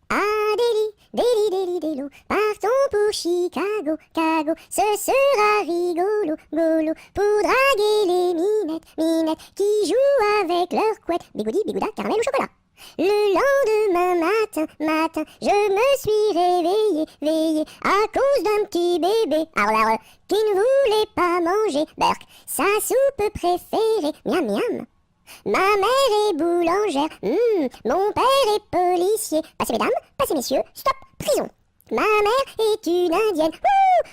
Ah, Delhi, partons pour Chicago, ce sera rigolo, pour draguer les minettes, qui jouent avec leurs couettes, bigoudi, bigouda, caramel ou chocolat. Le lendemain matin, je me suis réveillé, à cause d'un petit bébé, qui ne voulait pas manger, Berk, sa soupe préférée, miam miam. Ma mère est boulangère, mon père est policier. Passez mesdames, passez messieurs, stop, prison. Ma mère est une indienne,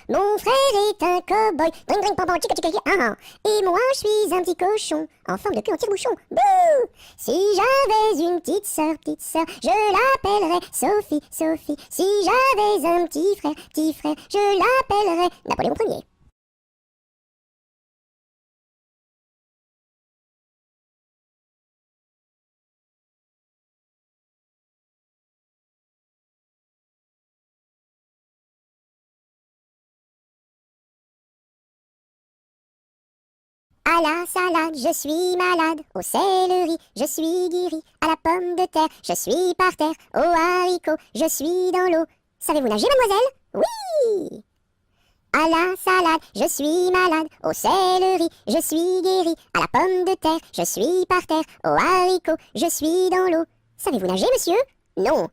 mon frère est un cow-boy, dring dring pam pam, chica chica chica, et moi je suis un petit cochon, en forme de queue en tire-bouchon, bouh. Si j'avais une petite sœur, je l'appellerais Sophie. Si j'avais un petit frère, je l'appellerais Napoléon Ier. À la salade, je suis malade. Au céleri, je suis guéri. À la pomme de terre, je suis par terre. Au haricot, je suis dans l'eau. Savez-vous nager, mademoiselle? Oui! À la salade, je suis malade. Au céleri, je suis guéri. À la pomme de terre, je suis par terre. Au haricot, je suis dans l'eau. Savez-vous nager, monsieur? Non.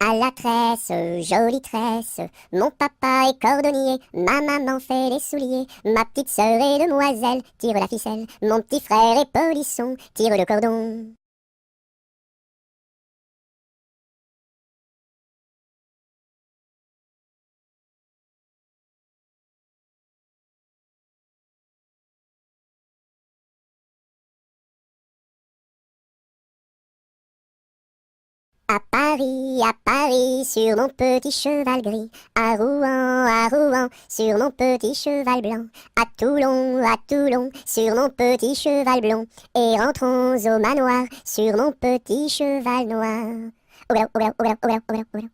À la tresse, jolie tresse, mon papa est cordonnier, ma maman fait les souliers, ma petite sœur est demoiselle, tire la ficelle, mon petit frère est polisson, tire le cordon. À Paris, sur mon petit cheval gris, à Rouen, sur mon petit cheval blanc, à Toulon, sur mon petit cheval blond, et rentrons au manoir, sur mon petit cheval noir. Au galop, au galop, au galop, au galop, au galop, au galop.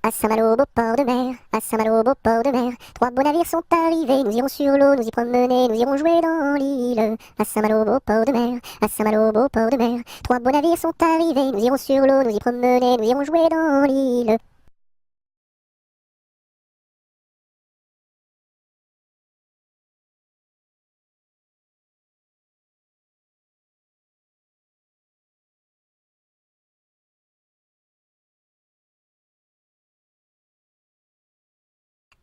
À Saint-Malo, beau port de mer, à Saint-Malo, beau port de mer, trois beaux navires sont arrivés, nous irons sur l'eau, nous y promener, nous irons jouer dans l'île. À Saint-Malo, beau port de mer, à Saint-Malo, beau port de mer, trois beaux navires sont arrivés, nous irons sur l'eau, nous y promener, nous irons jouer dans l'île.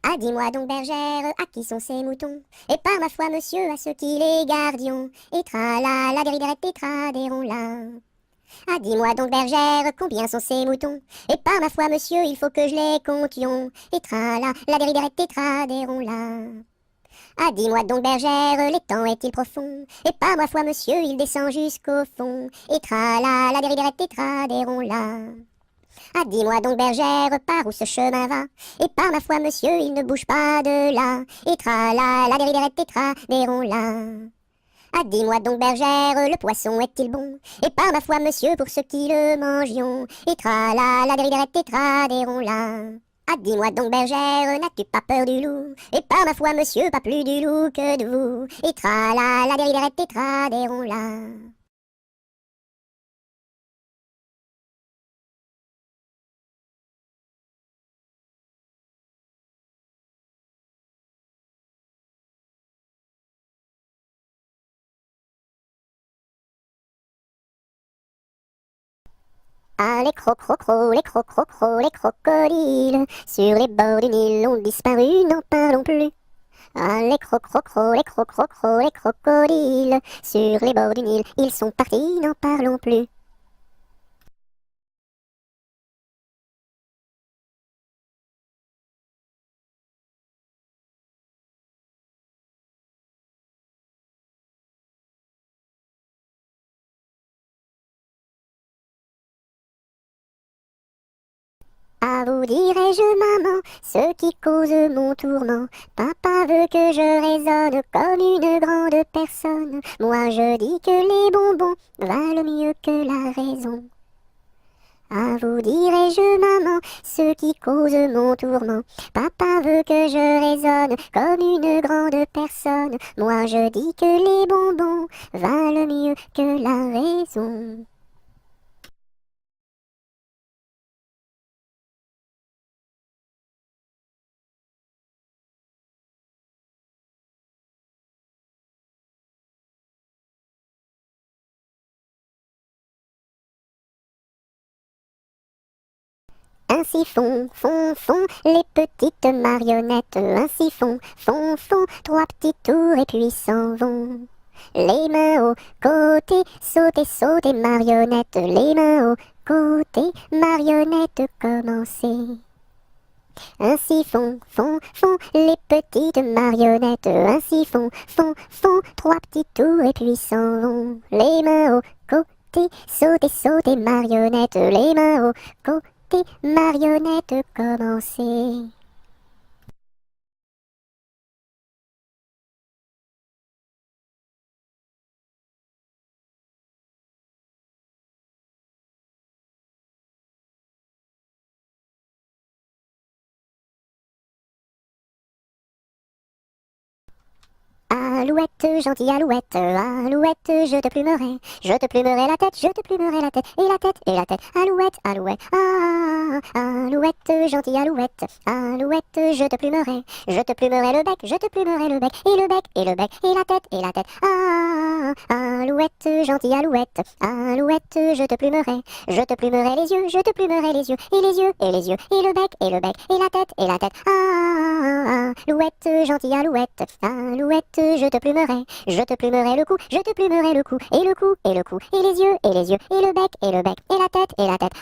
Ah, dis-moi donc, bergère, à qui sont ces moutons? Et par ma foi, monsieur, à ceux qui les gardions. Et tra la la dériderette et tra là. Ah, dis-moi donc, bergère, combien sont ces moutons? Et par ma foi, monsieur, il faut que je les comptions. Et tra la dériderette et tra là. Ah, dis-moi donc, bergère, l'étang est-il profond? Et par ma foi, monsieur, il descend jusqu'au fond. Et tra la dériderette et tra là. Ah, dis-moi donc, bergère, par où ce chemin va? Et par ma foi, monsieur, il ne bouge pas de là. Et tra la dériderette et tra là. Ah, dis-moi donc, bergère, le poisson est-il bon? Et par ma foi, monsieur, pour ceux qui le mangions. Et tra la dériderette et tra là. Ah, dis-moi donc, bergère, n'as-tu pas peur du loup? Et par ma foi, monsieur, pas plus du loup que de vous. Et tra la dériderette et tra là. Ah, les les les crocodiles, sur les bords du Nil ont disparu, n'en parlons plus. Ah, les les crocodiles, sur les bords du Nil, ils sont partis, n'en parlons plus. À vous dirai-je, maman, ce qui cause mon tourment. Papa veut que je raisonne comme une grande personne. Moi je dis que les bonbons valent mieux que la raison. À vous dirai-je, maman, ce qui cause mon tourment. Papa veut que je raisonne comme une grande personne. Moi je dis que les bonbons valent mieux que la raison. Ainsi font les petites marionnettes. Ainsi font trois petits tours et puis s'en vont. Les mains au côté, sautez marionnettes. Les mains au côté, marionnettes, commencez. Ainsi font les petites marionnettes. Ainsi font trois petits tours et puis s'en vont. Les mains au côté, sautez marionnettes. Les mains au côté, marionnettes, commencez. Alouette, gentille alouette, alouette, je te plumerai la tête, je te plumerai la tête, et la tête, alouette, alouette, alouette, gentille alouette, alouette, je te plumerai le bec, je te plumerai le bec, et le bec, et le bec, et la tête, alouette, gentille alouette, alouette, je te plumerai les yeux, je te plumerai les yeux, et les yeux, et les yeux, et le bec, et le bec, et la tête, alouette, gentille alouette, alouette, je te plumerai le cou, je te plumerai le cou, et le cou, et le cou, et les yeux, et les yeux, et le bec, et le bec, et la tête,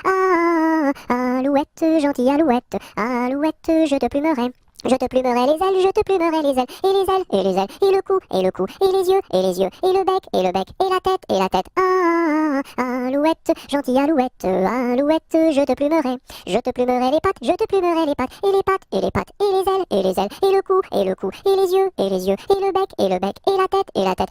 alouette, gentille alouette, alouette, je te plumerai. Je te plumerai les ailes, je te plumerai les ailes, et les ailes, et les ailes, et le cou, et le cou, et les yeux, et les yeux, et le bec, et la tête, alouette, gentille alouette, alouette, je te plumerai. Je te plumerai les pattes, je te plumerai les pattes, et les pattes, et les pattes, et les ailes, et les ailes, et le cou, et le cou, et les yeux, et les yeux, et le bec, et la tête,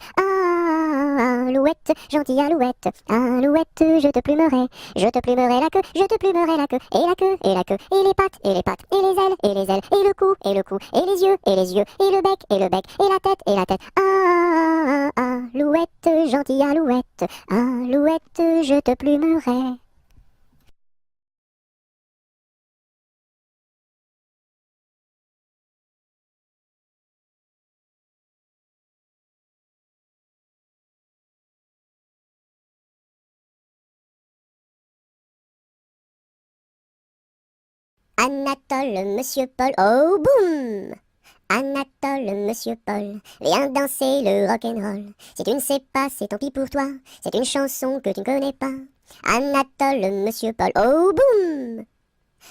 alouette, gentille alouette, alouette, je te plumerai. Je te plumerai la queue, je te plumerai la queue, et la queue, et la queue, et les pattes, et les pattes, et les ailes, et les ailes, et le cou, et le cou, et les yeux, et les yeux, et le bec, et la tête, alouette, gentille alouette, alouette, je te plumerai. Anatole, monsieur Paul, oh boum! Anatole, monsieur Paul, viens danser le rock'n'roll. Si tu ne sais pas, c'est tant pis pour toi, c'est une chanson que tu ne connais pas. Anatole, monsieur Paul, oh boum!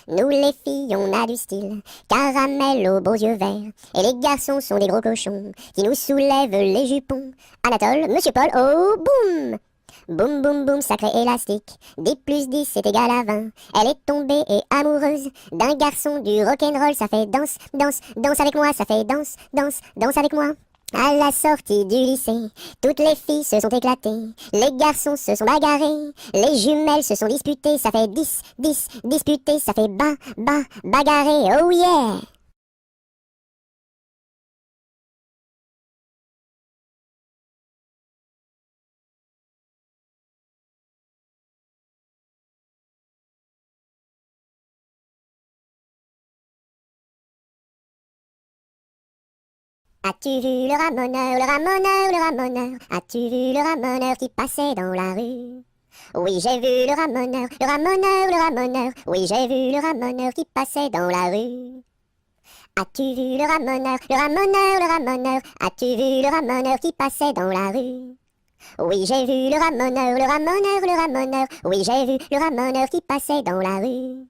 Nous les filles, on a du style, caramel aux beaux yeux verts. Et les garçons sont des gros cochons qui nous soulèvent les jupons. Anatole, monsieur Paul, oh boum! Boum boum boum, sacré élastique, 10 plus 10 c'est égal à 20. Elle est tombée et amoureuse d'un garçon du rock'n'roll, ça fait danse, danse, danse avec moi, ça fait danse, danse, danse avec moi. À la sortie du lycée, toutes les filles se sont éclatées, les garçons se sont bagarrés, les jumelles se sont disputées, ça fait 10, 10, disputé, ça fait bagarré, oh yeah! As-tu vu le ramoneur, le ramoneur, le ramoneur? As-tu vu le ramoneur qui passait dans la rue? Oui, j'ai vu le ramoneur, le ramoneur, le ramoneur. Oui, j'ai vu le ramoneur qui passait dans la rue. As-tu vu le ramoneur, le ramoneur, le ramoneur? As-tu vu le ramoneur qui passait dans la rue? Oui, j'ai vu le ramoneur, le ramoneur, le ramoneur. Oui, j'ai vu le ramoneur qui passait dans la rue.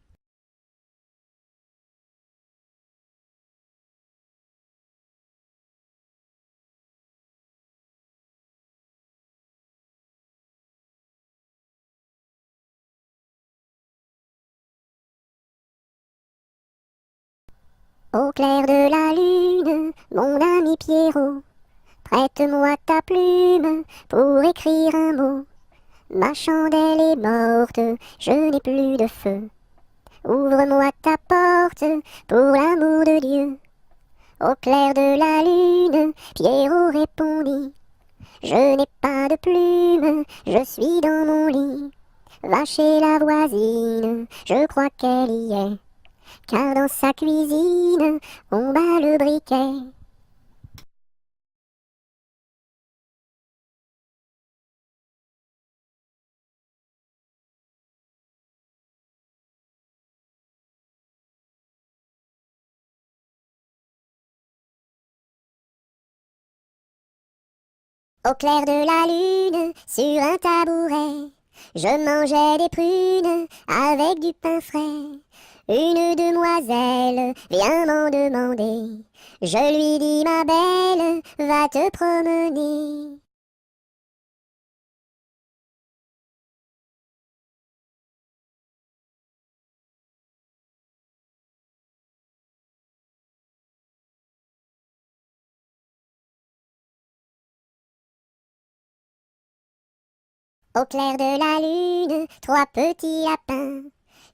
Au clair de la lune, mon ami Pierrot, prête-moi ta plume pour écrire un mot. Ma chandelle est morte, je n'ai plus de feu. Ouvre-moi ta porte pour l'amour de Dieu. Au clair de la lune, Pierrot répondit: je n'ai pas de plume, je suis dans mon lit. Va chez la voisine, je crois qu'elle y est, car dans sa cuisine, on bat le briquet. Au clair de la lune, sur un tabouret, je mangeais des prunes avec du pain frais. Une demoiselle vient m'en demander. Je lui dis: ma belle, va te promener. Au clair de la lune, trois petits lapins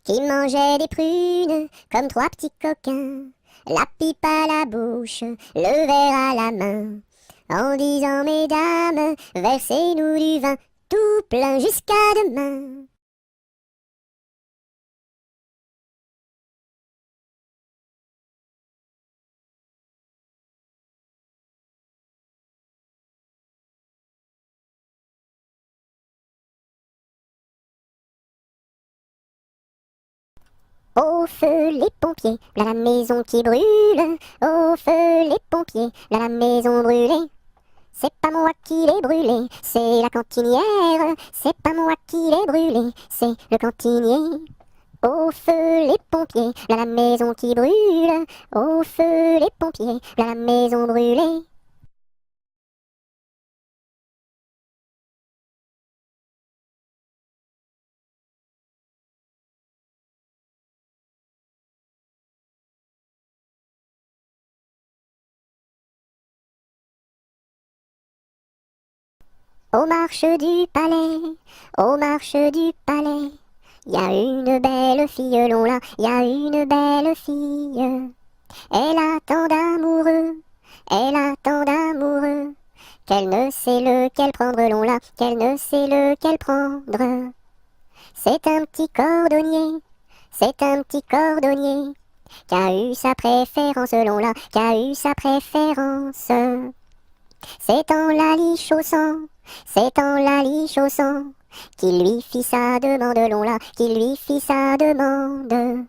qui mangeaient des prunes comme trois petits coquins. La pipe à la bouche, le verre à la main, en disant: mesdames, versez-nous du vin tout plein jusqu'à demain. Au feu les pompiers, là la maison qui brûle. Au feu les pompiers, là la maison brûlée. C'est pas moi qui l'ai brûlée, c'est la cantinière. C'est pas moi qui l'ai brûlée, c'est le cantinier. Au feu les pompiers, là la maison qui brûle. Au feu les pompiers, là la maison brûlée. Aux marches du palais, aux marches du palais, y a une belle fille, long là, y a une belle fille. Elle a tant d'amoureux, elle a tant d'amoureux, qu'elle ne sait lequel prendre, long là, qu'elle ne sait lequel prendre. C'est un petit cordonnier, c'est un petit cordonnier, qui a eu sa préférence, long là, qui a eu sa préférence. C'est en la lichaussant, c'est en la lichaussant, qu'il lui fit sa demande, long là, qu'il lui fit sa demande.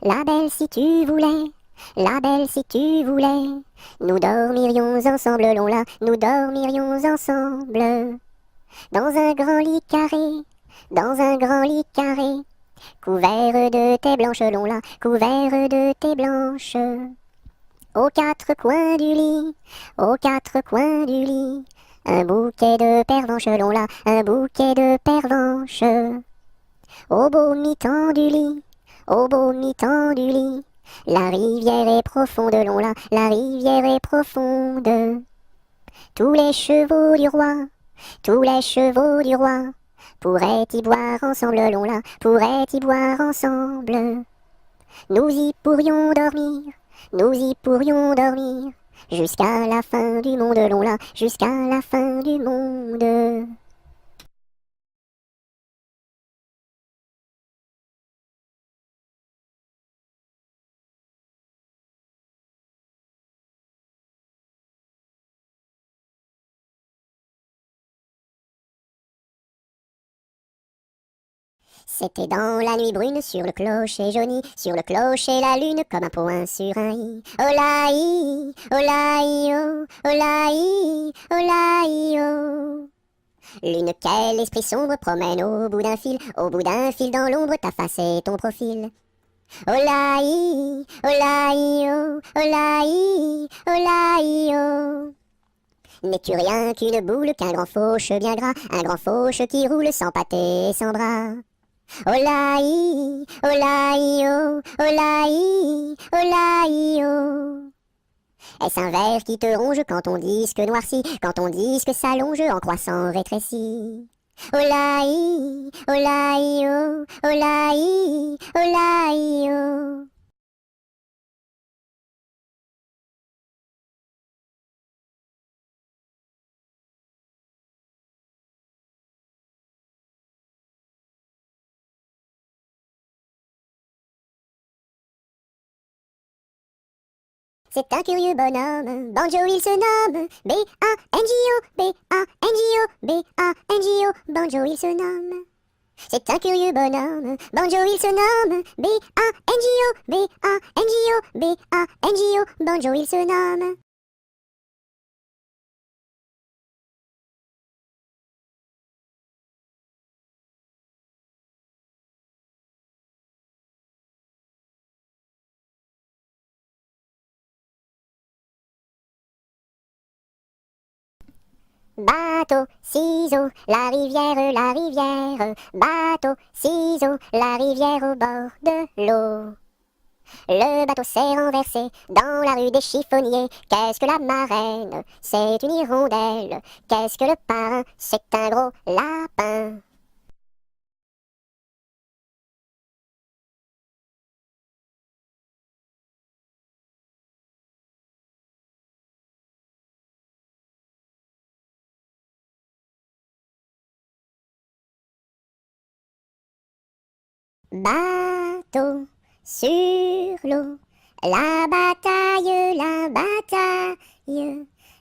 La belle si tu voulais, la belle si tu voulais, nous dormirions ensemble, long là, nous dormirions ensemble. Dans un grand lit carré, dans un grand lit carré, couvert de tais blanches, long là, couvert de tais blanches. Aux quatre coins du lit, aux quatre coins du lit, un bouquet de pervenches, long là, un bouquet de pervenches. Au beau mi-temps du lit, au beau mi-temps du lit, la rivière est profonde, long là, la rivière est profonde. Tous les chevaux du roi, tous les chevaux du roi, pourraient y boire ensemble, long là, pourraient y boire ensemble. Nous y pourrions dormir, nous y pourrions dormir, jusqu'à la fin du monde, long là, jusqu'à la fin du monde. C'était dans la nuit brune, sur le clocher jauni, sur le clocher la lune, comme un point sur un i. Olaï, olaï, oh, olaï, olaï, oh. Lune, quel esprit sombre promène au bout d'un fil dans l'ombre, ta face et ton profil. Olaï, olaï, oh, olaï, olaï, oh. N'es-tu rien qu'une boule, qu'un grand fauche bien gras, un grand fauche qui roule sans pâté et sans bras? Olaï, olaï, oh, olaï, olaï, oh. Est-ce un ver qui te ronge quand ton disque noircit, quand ton disque s'allonge en croissant rétréci? Olaï, olaï, oh, olaï, olaï, oh. C'est un curieux bonhomme, Banjo il se nomme, B-A-N-J-O, B-A-N-J-O, B-A-N-J-O, Banjo il se nomme. C'est un curieux bonhomme, Banjo il se nomme, B-A-N-J-O, B-A-N-J-O, B-A-N-J-O, Banjo il se nomme. Bateau, ciseaux, la rivière, bateau, ciseaux, la rivière au bord de l'eau. Le bateau s'est renversé dans la rue des chiffonniers. Qu'est-ce que la marraine? C'est une hirondelle. Qu'est-ce que le parrain? C'est un gros lapin. Bateau sur l'eau, la bataille,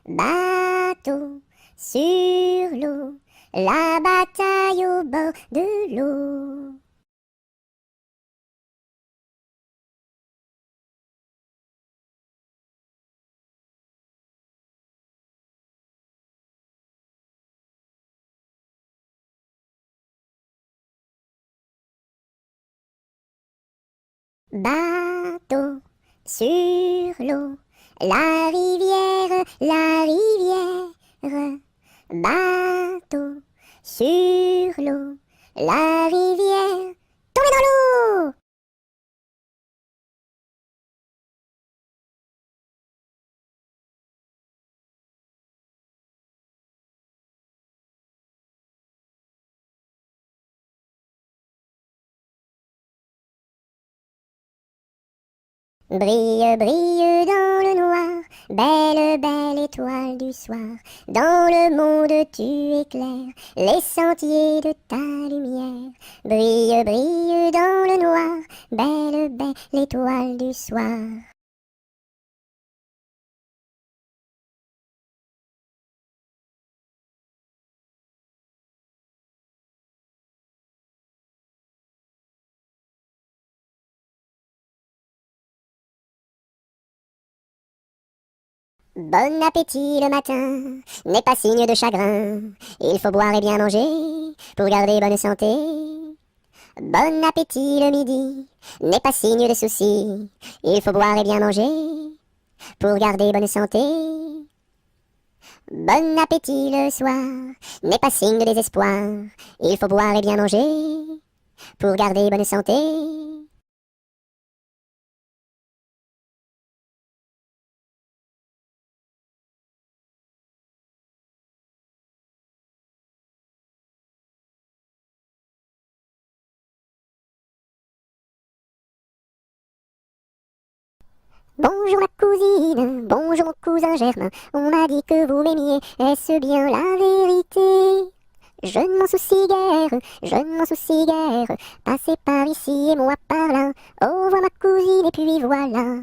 bateau sur l'eau, la bataille au bord de l'eau. Bateau sur l'eau, la rivière, bateau sur l'eau, la rivière, tombez dans l'eau! Brille, brille dans le noir, belle, belle étoile du soir. Dans le monde tu éclaires les sentiers de ta lumière. Brille, brille dans le noir, belle, belle étoile du soir. Bon appétit le matin n'est pas signe de chagrin. Il faut boire et bien manger pour garder bonne santé. Bon appétit le midi n'est pas signe de soucis. Il faut boire et bien manger pour garder bonne santé. Bon appétit le soir n'est pas signe de désespoir. Il faut boire et bien manger pour garder bonne santé. Bonjour ma cousine, bonjour mon cousin Germain. On m'a dit que vous m'aimiez, est-ce bien la vérité? Je ne m'en soucie guère, je ne m'en soucie guère. Passez par ici et moi par là. Au revoir ma cousine et puis voilà.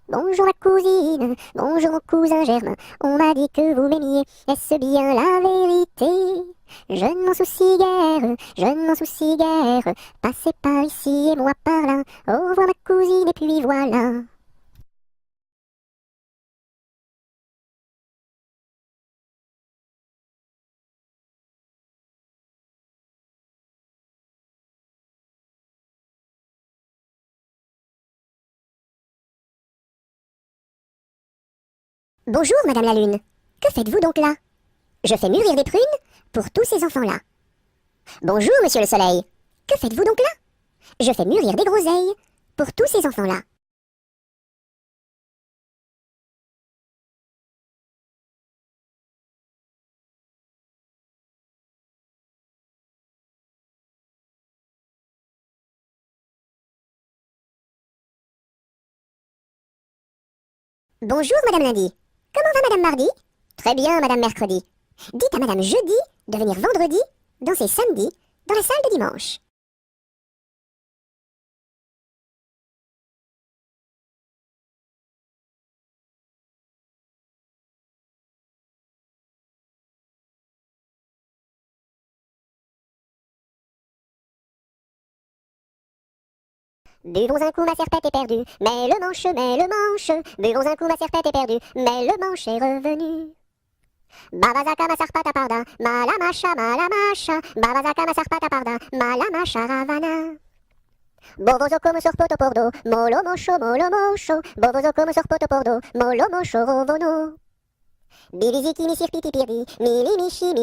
Bonjour ma cousine, bonjour mon cousin Germain. On m'a dit que vous m'aimiez, est-ce bien la vérité? Je ne m'en soucie guère, je ne m'en soucie guère. Passez par ici et moi par là. Au revoir ma cousine et puis voilà. Bonjour Madame la Lune, que faites-vous donc là? Je fais mûrir des prunes pour tous ces enfants-là. Bonjour Monsieur le Soleil, Que faites-vous donc là? Je fais mûrir des groseilles pour tous ces enfants-là. Bonjour, Madame Lundi. Comment va Madame Mardi? Très bien, Madame Mercredi. Dites à Madame Jeudi de venir vendredi, danser samedi, dans la salle de dimanche. Buvons un coup, ma serpette est perdue, mais le manche. Buvons un coup, ma serpette est perdue, mais le manche est revenu. Babazaka ma sarpata parda, malamasha, Babazaka ma sarpata parda, malamasha ravana. Bovozo come sorpoto pordo, molo mosho, Bovozo come sorpoto pordo, molo mosho rovono. Biliziki mi sirpiti pirdi, mili mishi,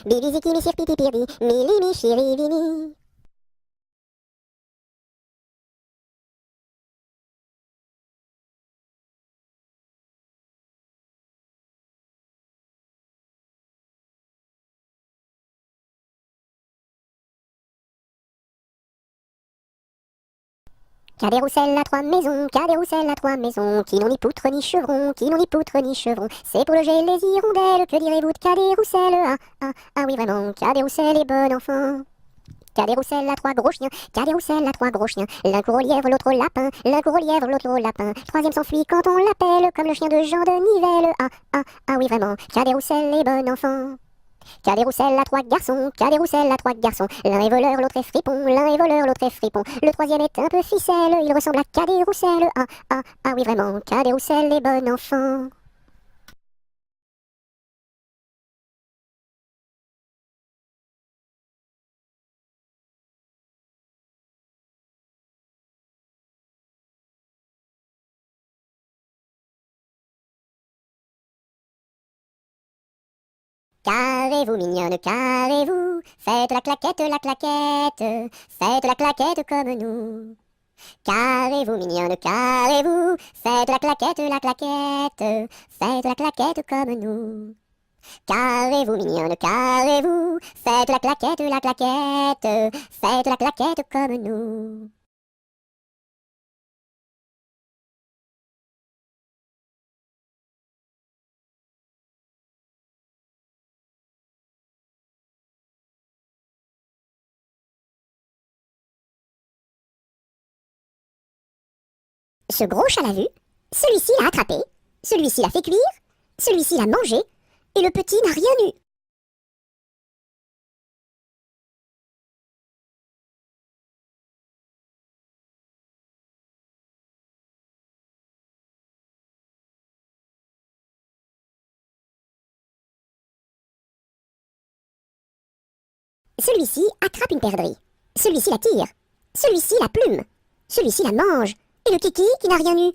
Biliziki mi sirpiti pirdi, mili mishi rivini. Cadet-Roussel a trois maisons, Cadet-Roussel a trois maisons, qui n'ont ni poutre ni chevron, c'est pour loger les hirondelles, que direz-vous de Cadet-Roussel? Ah oui vraiment, Cadet-Roussel est bon enfant. Cadet-Roussel a trois gros chiens, Cadet-Roussel a trois gros chiens, l'un court au lièvre, l'autre au lapin, l'autre au lapin, troisième s'enfuit quand on l'appelle, comme le chien de Jean de Nivelle. Ah oui vraiment, Cadet-Roussel est bon enfant. Cadet-Roussel a trois garçons, Cadet-Roussel a trois garçons. L'un est voleur, l'autre est fripon, Le troisième est un peu ficelle, il ressemble à Cadet-Roussel. Ah oui vraiment, Cadet-Roussel est bon enfant. Carrez-vous, mignonne, carrez-vous, faites la claquette, comme nous. Carrez-vous, mignonne, carrez-vous, faites la claquette, comme nous. Carrez-vous, mignonne, carrez-vous, faites la claquette, comme nous. Ce gros chat l'a vu, celui-ci l'a attrapé, celui-ci l'a fait cuire, celui-ci l'a mangé, et le petit n'a rien eu. Celui-ci attrape une perdrix, celui-ci la tire, celui-ci la plume, celui-ci la mange, et le kiki qui n'a rien eu.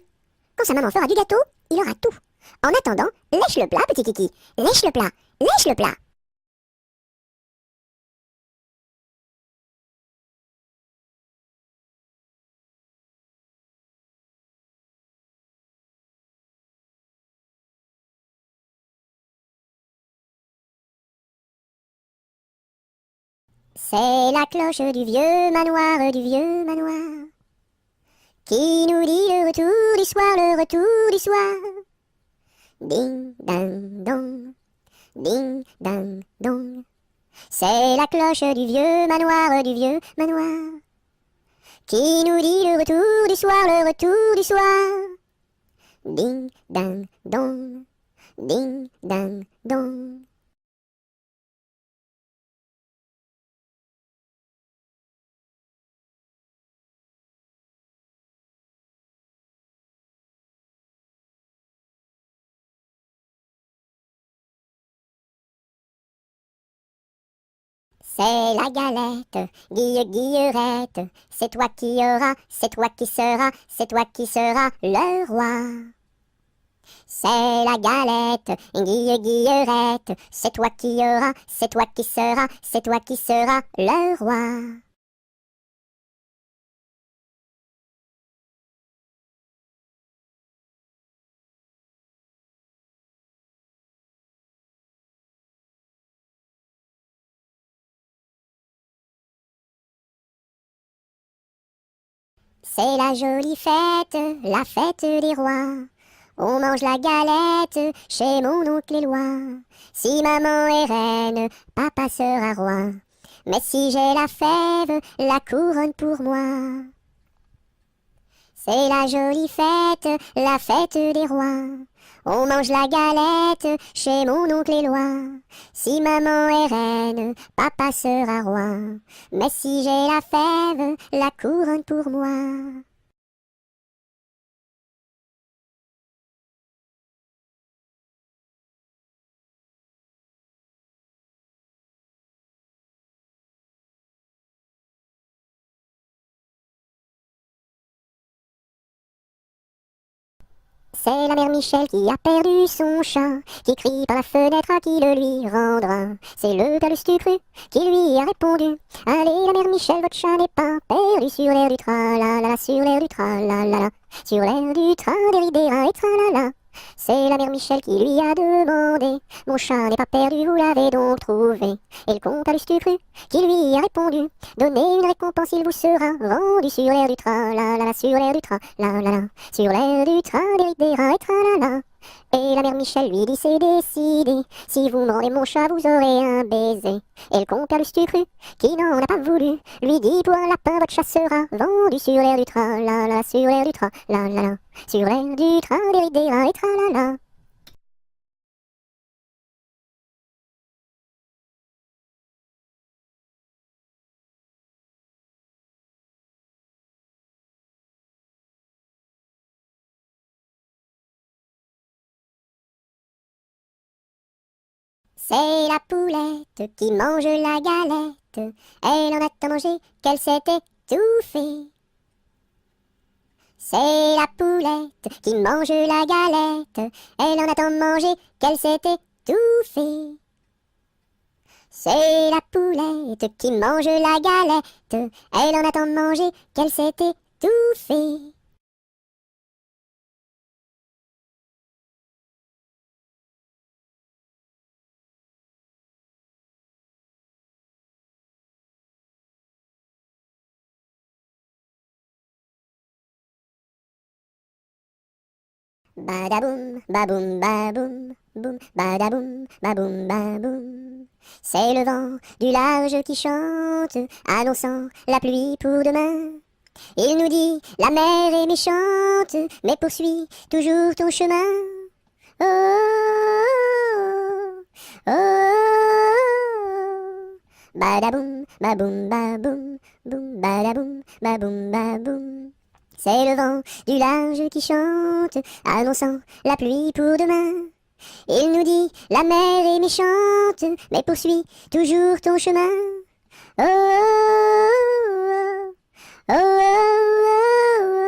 Quand sa maman fera du gâteau, il aura tout. En attendant, lèche le plat, petit kiki, lèche le plat, lèche le plat. C'est la cloche du vieux manoir, qui nous dit le retour du soir, le retour du soir. Ding, ding, dong, ding, ding, dong. C'est la cloche du vieux manoir, qui nous dit le retour du soir, le retour du soir. Ding, ding, dong, ding, ding, dong. C'est la galette, Guillerette, c'est toi qui auras, c'est toi qui seras, c'est toi qui seras le roi. C'est la galette, Guillerette, c'est toi qui auras, c'est toi qui seras, c'est toi qui seras le roi. C'est la jolie fête, la fête des rois. On mange la galette chez mon oncle Éloi. Si maman est reine, papa sera roi. Mais si j'ai la fève, la couronne pour moi. C'est la jolie fête, la fête des rois. On mange la galette chez mon oncle Éloi. Si maman est reine, papa sera roi. Mais si j'ai la fève, la couronne pour moi. C'est la mère Michel qui a perdu son chat, qui crie par la fenêtre à qui le lui rendra. C'est le père Lustucru qui lui a répondu: allez la mère Michel, votre chat n'est pas perdu sur l'air du tra-la-la, sur l'air du tra-la-la, sur l'air du tra-des-ri-des-ra et tra-la-la. C'est la mère Michel qui lui a demandé: mon chat n'est pas perdu, vous l'avez donc trouvé? Et le comte Lustucru qui lui a répondu: donnez une récompense, il vous sera rendu sur l'air du tra-la-la, sur l'air du tra-la-la, sur l'air du tra-des-ri-des-ra et tra-la-la. Et la mère Michel lui dit: c'est décidé, si vous me rendez mon chat, vous aurez un baiser. Et le comte Lustucru qui n'en a pas voulu lui dit: pour un lapin, votre chat sera vendu sur l'air du tra-la-la, sur l'air du tra-la-la, sur l'air du tra-des-ri-des-ra et tra-la-la. C'est la poulette qui mange la galette. Elle en a tant mangé qu'elle s'est étouffée. C'est la poulette qui mange la galette. Elle en a tant mangé qu'elle s'est étouffée. C'est la poulette qui mange la galette. Elle en a tant mangé qu'elle s'est étouffée. Badaboum, baboum, baboum, boum, badaboum, baboum, baboum. C'est le vent du large qui chante, annonçant la pluie pour demain. Il nous dit: la mer est méchante, mais poursuis toujours ton chemin. Oh, oh, oh, oh. Badaboum, baboum, baboum, boum, badaboum, baboum, baboum. C'est le vent du large qui chante, annonçant la pluie pour demain. Il nous dit: la mer est méchante, mais poursuis toujours ton chemin. Oh, oh, oh, oh, oh, oh, oh.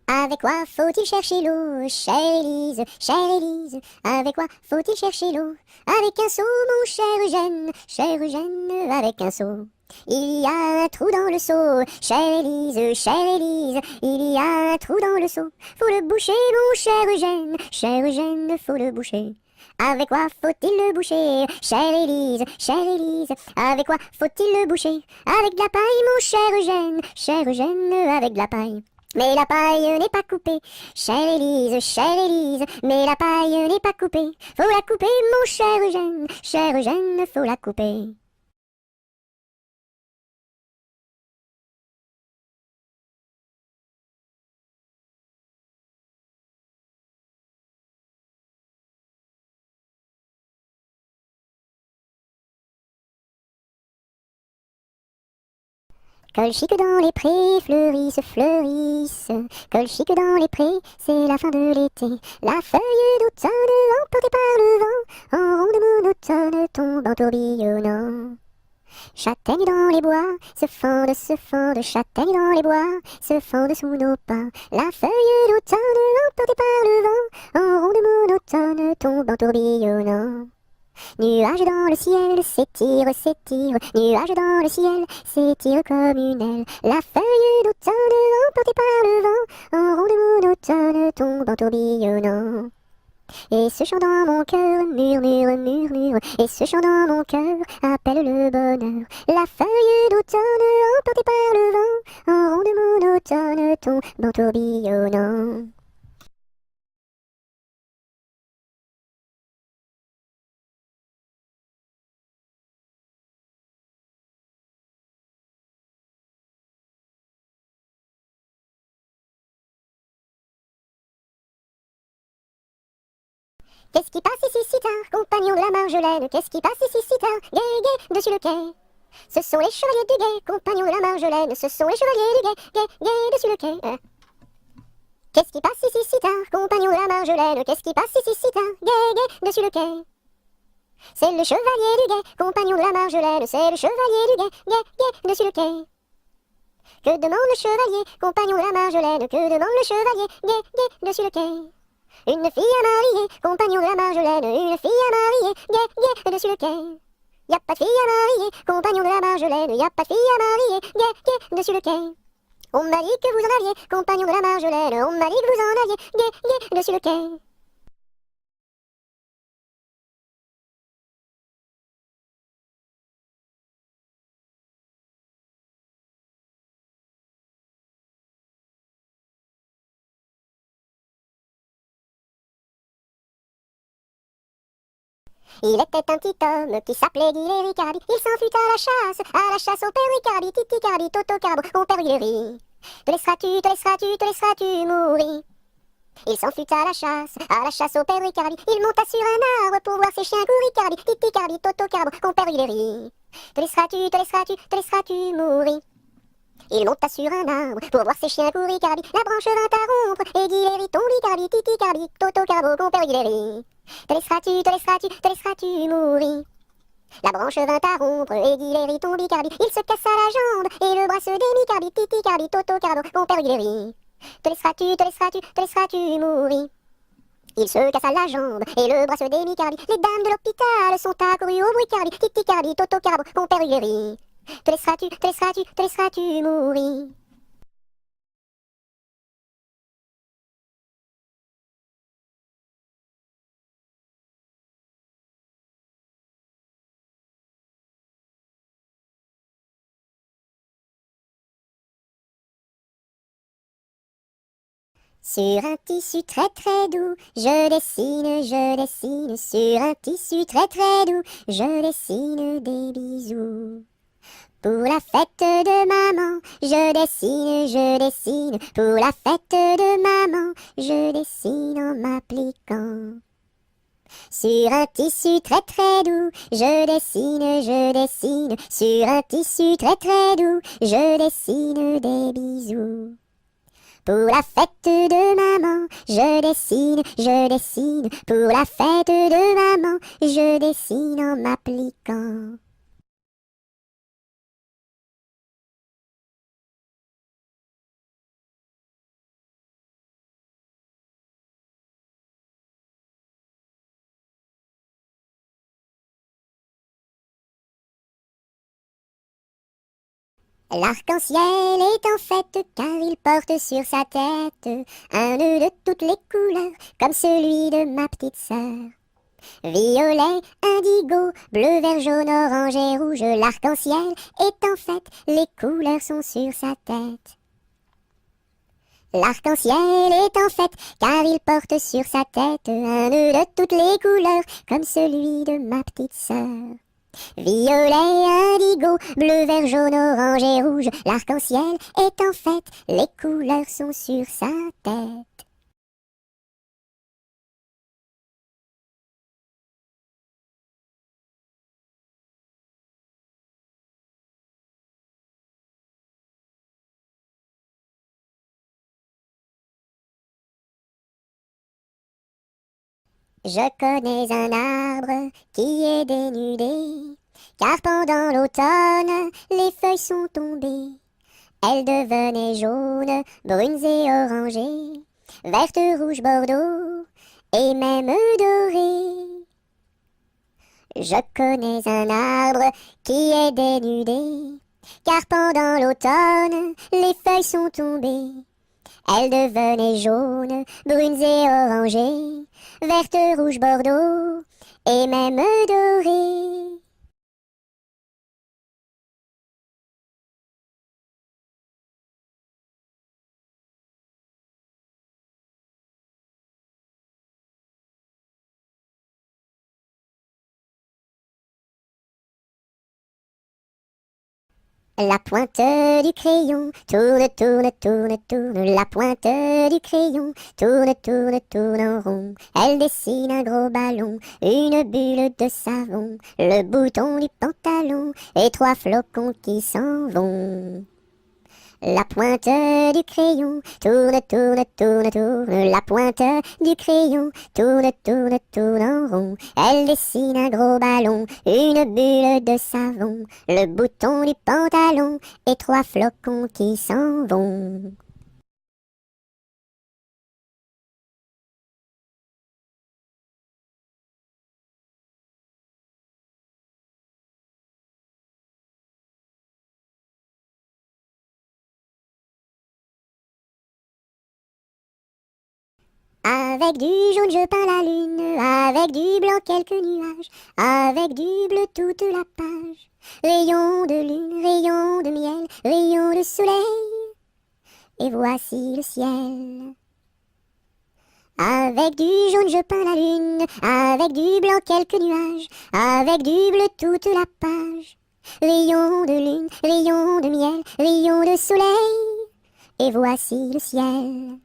Avec quoi faut-il chercher l'eau, chère Élise, chère Élise? Avec quoi faut-il chercher l'eau? Avec un seau, mon cher Eugène, avec un seau. Il y a un trou dans le seau, chère Élise, il y a un trou dans le seau. Faut le boucher, mon cher Eugène, faut le boucher. Avec quoi faut-il le boucher, chère Élise, avec quoi faut-il le boucher? Avec de la paille, mon cher Eugène, avec de la paille. Mais la paille n'est pas coupée, chère Élise, mais la paille n'est pas coupée. Faut la couper, mon cher Eugène, faut la couper. Colchique dans les prés, fleurissent, fleurissent. Colchique dans les prés, c'est la fin de l'été. La feuille d'automne, emportée par le vent, en ronde monotone, tombe en tourbillonnant. Châtaignes dans les bois, se fendent, châtaignes dans les bois, se fendent sous nos pas. La feuille d'automne, emportée par le vent, en ronde monotone, tombe en tourbillonnant. Nuage dans le ciel, s'étire, s'étire. Nuage dans le ciel, s'étire comme une aile. La feuille d'automne emportée par le vent, en ronde monotone tombe en tourbillonnant. Et ce chant dans mon cœur murmure, murmure. Et ce chant dans mon cœur appelle le bonheur. La feuille d'automne emportée par le vent, en ronde monotone tombe en tourbillonnant. Qu'est-ce qui passe ici si tard, compagnon de la Marjolaine? Qu'est-ce qui passe ici si tard, gai, gai, dessus le quai? Ce sont les chevaliers du guet, compagnons de la Marjolaine. Ce sont les chevaliers du guet, gai, gai, dessus le quai. Qu'est-ce qui passe ici si tard, compagnons de la Marjolaine? Qu'est-ce qui passe ici si tard, gai, gai, dessus le quai? C'est le chevalier du guet, compagnon de la Marjolaine. C'est le chevalier du guet, gai, gai, dessus le quai. Que demande le chevalier, compagnon de la Marjolaine? Que demande le chevalier, gai, gai, dessus le quai? Une fille à marier, compagnon de la Marjolaine. Une fille à marier, gai, gai, dessus le quai. Y a pas de fille à marier, compagnon de la Marjolaine. Y a pas de fille à marier, gai, gai, dessus le quai. On m'a dit que vous en aviez, compagnon de la Marjolaine. On m'a dit que vous en aviez, gai, gai, dessus le quai. Il était un petit homme qui s'appelait Guillet Ricardi. Il s'en fut à la chasse au père Ricardi, Titi Cardi, Toto Carbo, mon père Guillet. Te laisseras-tu, te laisseras-tu, te laisseras-tu mourir? Il s'en fut à la chasse au père Ricardi. Il monta sur un arbre pour voir ses chiens courir, Ricardi, Titi Cardi, Toto Carbo, mon père Guillet. Te laisseras-tu, te laisseras-tu, te laisseras-tu mourir? Il monta sur un arbre pour voir ses chiens courir, Ricardi. La branche vint à rompre et Guillet tombe, Ricardi, Titi Cardi, Toto Carbo, mon père Guillet. Te laisseras-tu, te laisseras-tu, te laisseras-tu mourir? La branche vint à rompre et Guillet tombe, Ricardi. Il se cassa la jambe et le bras se démit, Cardi, Titi Cardi, Toto Carbo, mon père Guillet. Te laisseras-tu, te laisseras-tu, te laisseras-tu mourir? Il se cassa la jambe et le bras se démit, Cardi. Les dames de l'hôpital sont accourues au bruit, Cardi, Titi Cardi, Toto Carbo, mon père Guillet. Te laisseras-tu, te laisseras-tu, te laisseras-tu mourir? Sur un tissu très très doux, je dessine, sur un tissu très très doux, je dessine des bisous. Pour la fête de maman, je dessine, pour la fête de maman, je dessine en m'appliquant. Sur un tissu très très doux, je dessine, sur un tissu très très doux, je dessine des bisous. Pour la fête de maman, je dessine, pour la fête de maman, je dessine en m'appliquant. L'arc-en-ciel est en fête car il porte sur sa tête un nœud de toutes les couleurs comme celui de ma petite sœur. Violet, indigo, bleu, vert, jaune, orange et rouge, l'arc-en-ciel est en fête, les couleurs sont sur sa tête. L'arc-en-ciel est en fête car il porte sur sa tête un nœud de toutes les couleurs comme celui de ma petite sœur. Violet, indigo, bleu, vert, jaune, orange et rouge, l'arc-en-ciel est en fête, les couleurs sont sur sa tête. Je connais un arbre qui est dénudé, car pendant l'automne, les feuilles sont tombées. Elles devenaient jaunes, brunes et orangées, vertes, rouges, bordeaux, et même dorées. Je connais un arbre qui est dénudé, car pendant l'automne, les feuilles sont tombées. Elles devenaient jaunes, brunes et orangées, vertes, rouges, bordeaux, et même dorées. La pointe du crayon tourne, tourne, tourne, tourne. La pointe du crayon tourne, tourne, tourne en rond. Elle dessine un gros ballon, une bulle de savon, le bouton du pantalon et trois flocons qui s'en vont. La pointe du crayon tourne, tourne, tourne, tourne. La pointe du crayon tourne, tourne, tourne en rond. Elle dessine un gros ballon, une bulle de savon, le bouton du pantalon et trois flocons qui s'en vont. Avec du jaune je peins la lune, avec du blanc quelques nuages, avec du bleu toute la page. Rayon de lune, rayon de miel, rayon de soleil, et voici le ciel. Avec du jaune je peins la lune, avec du blanc quelques nuages, avec du bleu toute la page. Rayon de lune, rayon de miel, rayon de soleil, et voici le ciel.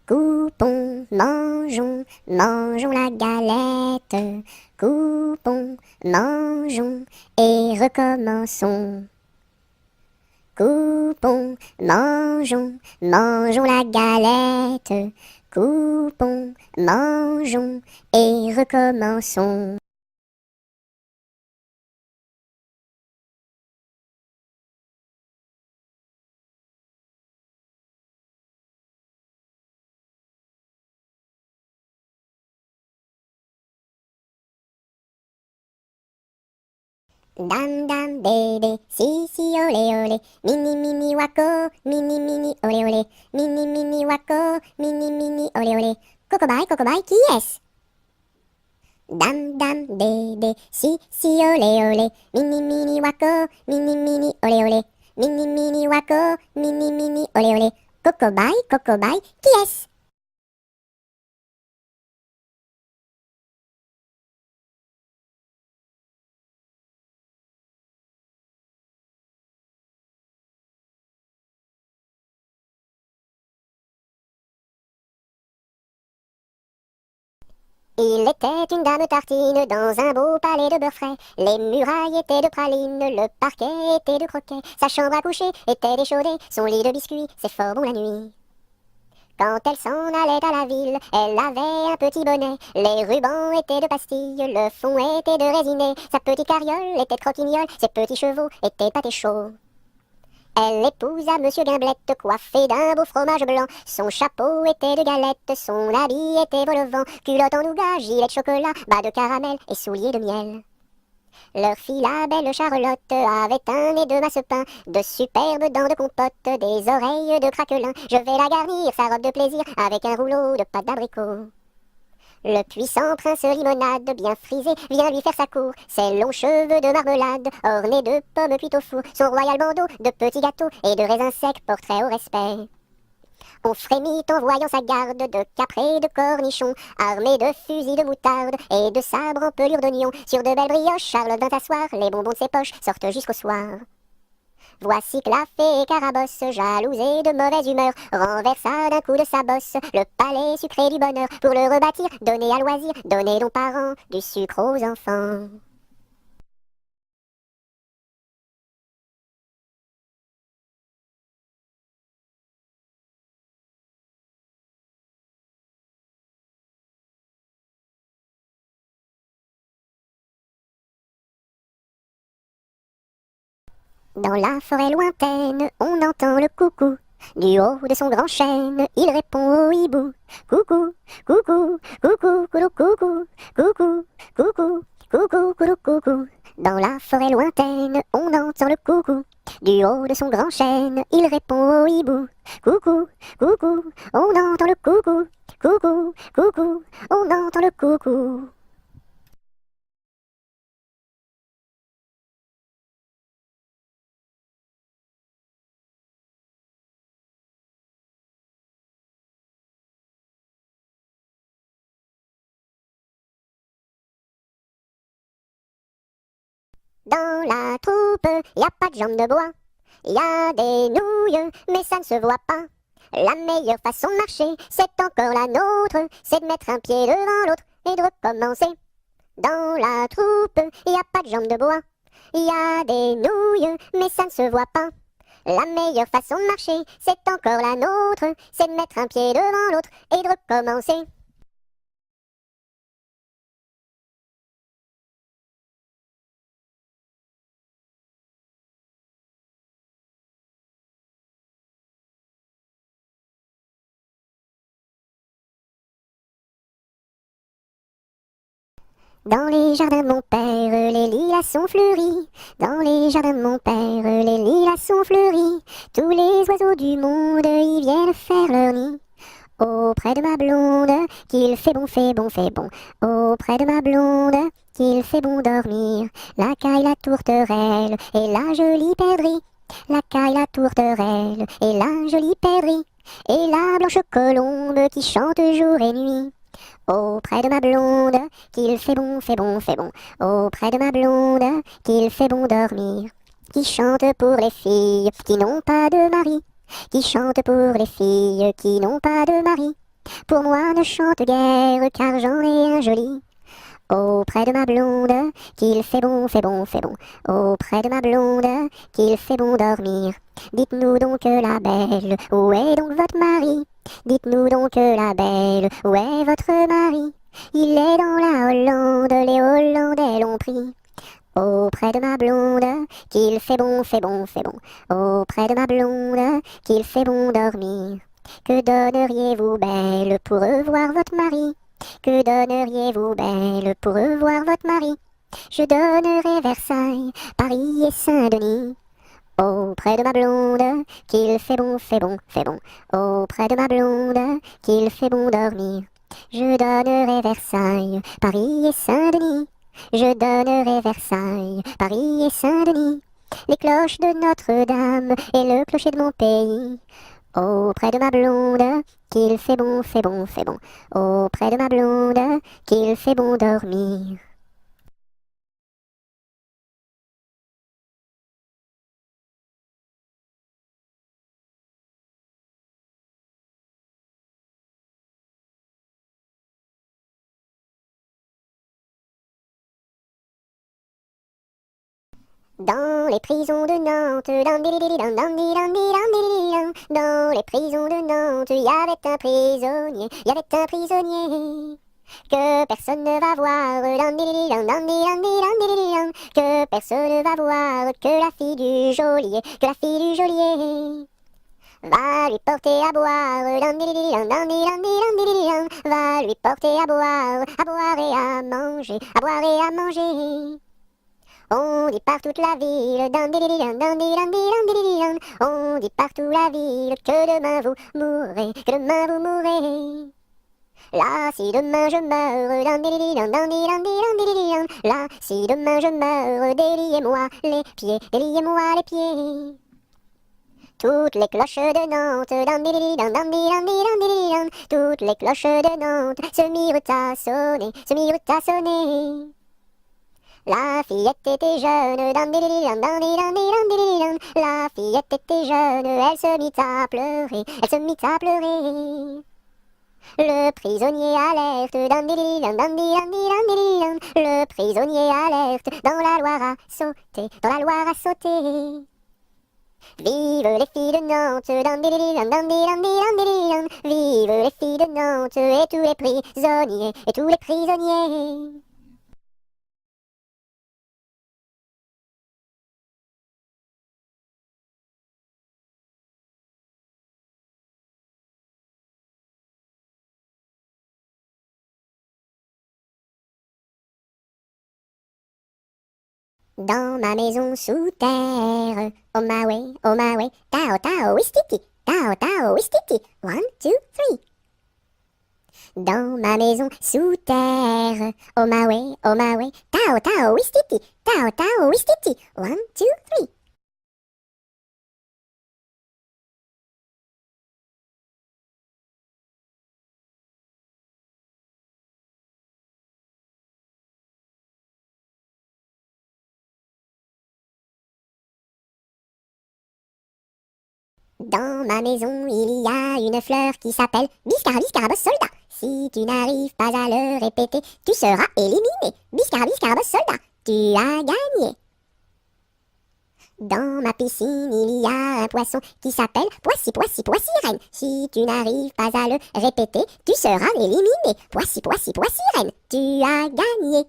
Coupons, mangeons, mangeons la galette. Coupons, mangeons et recommençons. Coupons, mangeons, mangeons la galette. Coupons, mangeons et recommençons. Dam dam bébé, si si olé olé, mini mini wako, mini mini olé olé, mini mini wako, mini mini olé olé. Cocobaye, qui est-ce? Dam dam bébé, si si olé olé, mini mini wako, mini mini olé olé, mini mini wako, mini mini olé olé. Cocobaye, qui est-ce? Il était une dame tartine dans un beau palais de beurre frais. Les murailles étaient de pralines, le parquet était de croquets. Sa chambre à coucher était d'échaudée, son lit de biscuits, c'est fort bon la nuit. Quand elle s'en allait à la ville, elle avait un petit bonnet. Les rubans étaient de pastilles, le fond était de résiné. Sa petite carriole était de croquignole, ses petits chevaux étaient pâtés chauds. Elle épousa Monsieur Gimblette, coiffé d'un beau fromage blanc. Son chapeau était de galette, son habit était vol au vent. Culotte en nougat, gilet de chocolat, bas de caramel et souliers de miel. Leur fille, la belle Charlotte, avait un nez de masse-pain, de superbes dents de compote, des oreilles de craquelin. Je vais la garnir, sa robe de plaisir, avec un rouleau de pâte d'abricot. Le puissant prince limonade, bien frisé, vient lui faire sa cour. Ses longs cheveux de marmelade, ornés de pommes cuites au four. Son royal bandeau de petits gâteaux et de raisins secs portrait au respect. On frémit en voyant sa garde de caprés et de cornichons, armés de fusils de moutarde et de sabres en pelure d'oignon. Sur de belles brioches, Charlotte vint s'asseoir, les bonbons de ses poches sortent jusqu'au soir. Voici que la fée Carabosse, jalouse et de mauvaise humeur, renversa d'un coup de sa bosse le palais sucré du bonheur. Pour le rebâtir, donner à loisir, donner donc parents du sucre aux enfants. Dans la forêt lointaine, on entend le coucou. Du haut de son grand chêne, il répond au hibou. Coucou, coucou, coucou, coucou, coucou, coucou, coucou, coucou, coucou, coucou. Dans la forêt lointaine, on entend le coucou. Du haut de son grand chêne, il répond au hibou. Coucou, coucou, on entend le coucou. Coucou, coucou, on entend le coucou. Dans la troupe, y a pas de jambes de bois. Y a des nouilles, mais ça ne se voit pas. La meilleure façon de marcher, c'est encore la nôtre. C'est de mettre un pied devant l'autre et de recommencer. Dans la troupe, y a pas de jambes de bois. Y a des nouilles, mais ça ne se voit pas. La meilleure façon de marcher, c'est encore la nôtre. C'est de mettre un pied devant l'autre et de recommencer. Dans les jardins de mon père, les lilas sont fleuris. Dans les jardins de mon père, les lilas sont fleuris. Tous les oiseaux du monde y viennent faire leur nid. Auprès de ma blonde, qu'il fait bon, fait bon, fait bon. Auprès de ma blonde, qu'il fait bon dormir. La caille, la tourterelle et la jolie perdrix. La caille, la tourterelle et la jolie perdrix. Et la blanche colombe qui chante jour et nuit. Auprès de ma blonde, qu'il fait bon, fait bon, fait bon. Auprès de ma blonde, qu'il fait bon dormir. Qui chante pour les filles qui n'ont pas de mari. Qui chante pour les filles qui n'ont pas de mari. Pour moi ne chante guère car j'en ai un joli. Auprès de ma blonde, qu'il fait bon, fait bon, fait bon. Auprès de ma blonde, qu'il fait bon dormir. Dites-nous donc la belle, où est donc votre mari? Dites-nous donc la belle, où est votre mari? Il est dans la Hollande, les Hollandais l'ont pris. Auprès de ma blonde, qu'il fait bon, fait bon, fait bon. Auprès de ma blonde, qu'il fait bon dormir. Que donneriez-vous belle pour revoir votre mari? Que donneriez-vous belle pour revoir votre mari? Je donnerais Versailles, Paris et Saint-Denis. Auprès de ma blonde, qu'il fait bon, fait bon, fait bon. Auprès de ma blonde, qu'il fait bon dormir. Je donnerai Versailles, Paris et Saint-Denis. Je donnerai Versailles, Paris et Saint-Denis. Les cloches de Notre-Dame et le clocher de mon pays. Auprès de ma blonde, qu'il fait bon, fait bon, fait bon. Auprès de ma blonde, qu'il fait bon dormir. Dans les prisons de Nantes, dans les prisons de Nantes, il y avait un prisonnier, il y avait un prisonnier que personne ne va voir, que personne ne va voir, que la fille du geôlier, que la fille du geôlier va lui porter à boire, va lui porter à boire et à manger, à boire et à manger. On dit par toute la ville, on dit partout la ville que demain vous mourrez, que demain vous mourrez. Là, si demain je meurs, là, si demain je meurs, déliez-moi les pieds, déliez-moi les pieds. Toutes les cloches de Nantes, toutes les cloches de Nantes se mirent à sonner, se mirent à sonner. La fillette était jeune, la fillette était jeune, elle se mit à pleurer, elle se mit à pleurer. Le prisonnier alerte, le prisonnier alerte, dans la Loire à sauter, dans la Loire à sauter. Vive les filles de Nantes, vive les filles de Nantes, et tous les prisonniers, et tous les prisonniers. Dans ma maison sous terre, oh my way, tao tao wistiti, tao tao wistiti, 1, 2, 3. Dans ma maison sous terre, oh my way, tao tao wistiti, tao tao wistiti, 1, 2, 3. Dans ma maison, il y a une fleur qui s'appelle Biscara Biscarabos soldat. Si tu n'arrives pas à le répéter, tu seras éliminé. Biscara Biscarabos soldat, tu as gagné. Dans ma piscine, il y a un poisson qui s'appelle Poissy Poissy Poissy Reine. Si tu n'arrives pas à le répéter, tu seras éliminé. Poissy Poissy Poissy Reine, tu as gagné.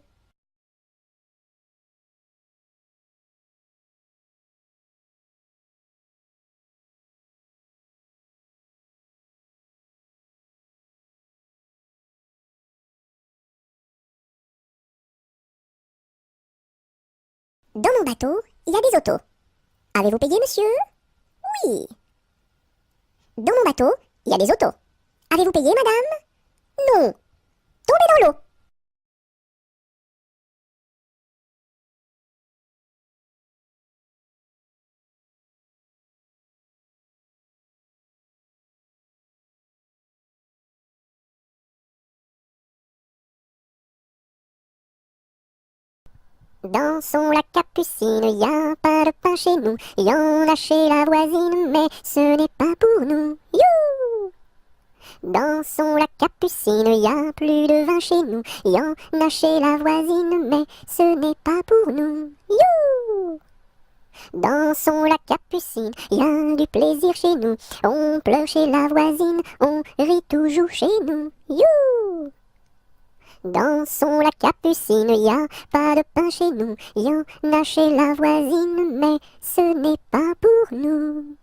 Dans mon bateau, il y a des autos. Avez-vous payé, monsieur? Oui. Dans mon bateau, il y a des autos. Avez-vous payé, madame? Non. Tombez dans l'eau. Dans son lac Capucine, y a pas de pain chez nous. Y en a chez la voisine, mais ce n'est pas pour nous. You! Dans son lac Capucine, y a plus de vin chez nous. Y en a chez la voisine, mais ce n'est pas pour nous. You! Dans son lac Capucine, y a du plaisir chez nous. On pleure chez la voisine, on rit toujours chez nous. You! Dans son lac Capucine, y a pas de pain chez nous. Y en a chez la voisine, mais ce n'est pas pour nous.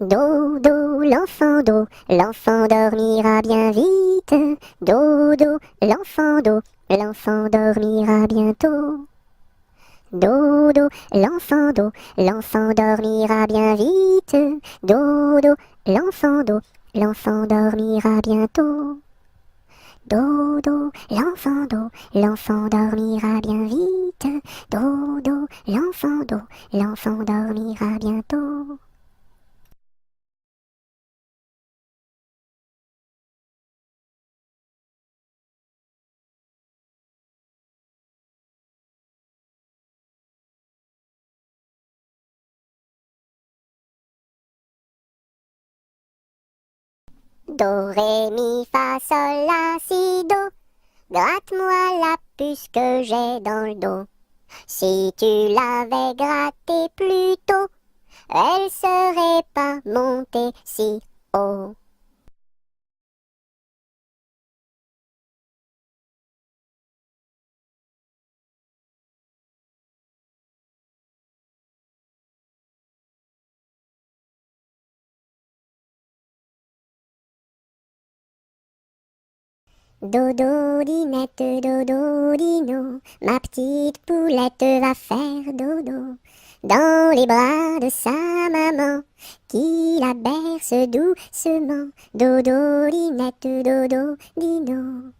Dodo, l'enfant dormira bien vite. Dodo, l'enfant dormira bientôt. Dodo, l'enfant dormira bien vite. Dodo, l'enfant dormira bientôt. Dodo, l'enfant dormira bien vite. Dodo, l'enfant dormira bientôt. Do, ré, mi, fa, sol, la, si, do. Gratte-moi la puce que j'ai dans le dos. Si tu l'avais grattée plus tôt, elle serait pas montée si haut. Dodo, dinette, dodo, dino, ma petite poulette va faire dodo dans les bras de sa maman, qui la berce doucement. Dodo, dinette, dodo, dino.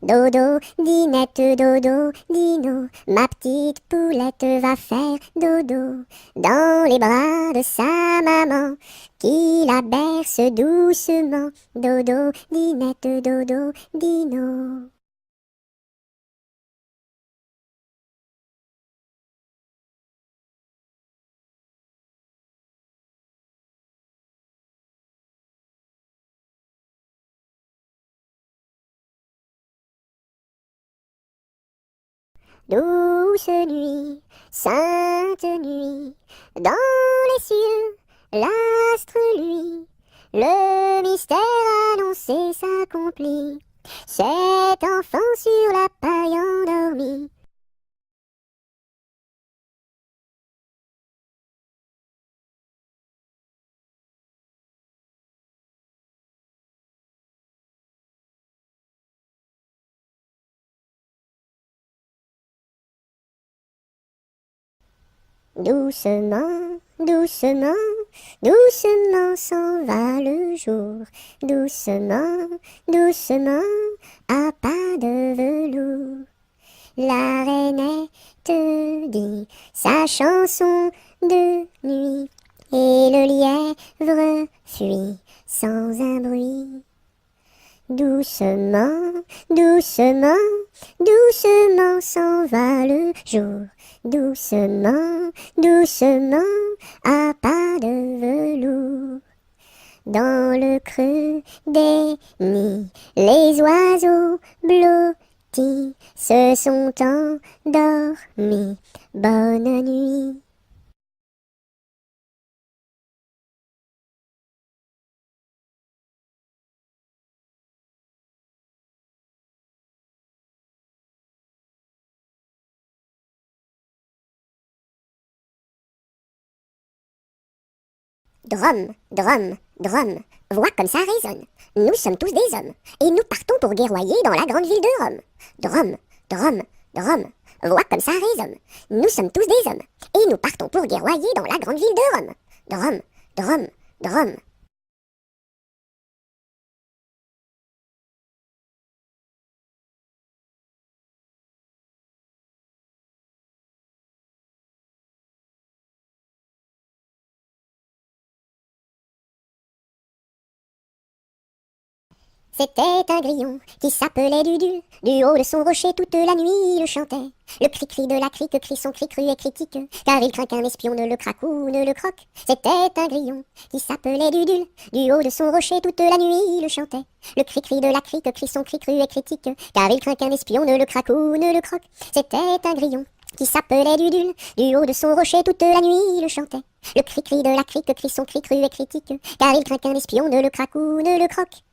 Dodo, dinette, dodo, dino, ma petite poulette va faire dodo dans les bras de sa maman, qui la berce doucement. Dodo, dinette, dodo, dino. Douce nuit, sainte nuit, dans les cieux, l'astre lui, le mystère annoncé s'accomplit. Cet enfant sur la paille endormi. Doucement, doucement, doucement s'en va le jour. Doucement, doucement, à pas de velours. La rainette dit sa chanson de nuit, et le lièvre fuit sans un bruit. Doucement, doucement, doucement s'en va le jour. Doucement, doucement, à pas de velours. Dans le creux des nids, les oiseaux blottis se sont endormis. Bonne nuit. Drum, drum, drum, voix comme ça résonne. Nous sommes tous des hommes, et nous partons pour guerroyer dans la grande ville de Rome. Drum, drum, drum, voix comme ça résonne. Nous sommes tous des hommes, et nous partons pour guerroyer dans la grande ville de Rome. Drum, drum, drum. C'était un grillon qui s'appelait Dudule. Du haut de son rocher toute la nuit il chantait. Le cri-cri de la crique crie son cri cru et critique, car il craint qu'un espion ne le craque ou ne le croque. C'était un grillon qui s'appelait Dudule. Du haut de son rocher toute la nuit il chantait. Le cri-cri de la crique crie son cri cru et critique, car il craint qu'un espion ne le craque ou ne le croque. C'était un grillon qui s'appelait Dudule. Du haut de son rocher toute la nuit il chantait. Le cri-cri de la crique crie son cri cru et critique, car il craint qu'un espion ne le craque ou ne le croque.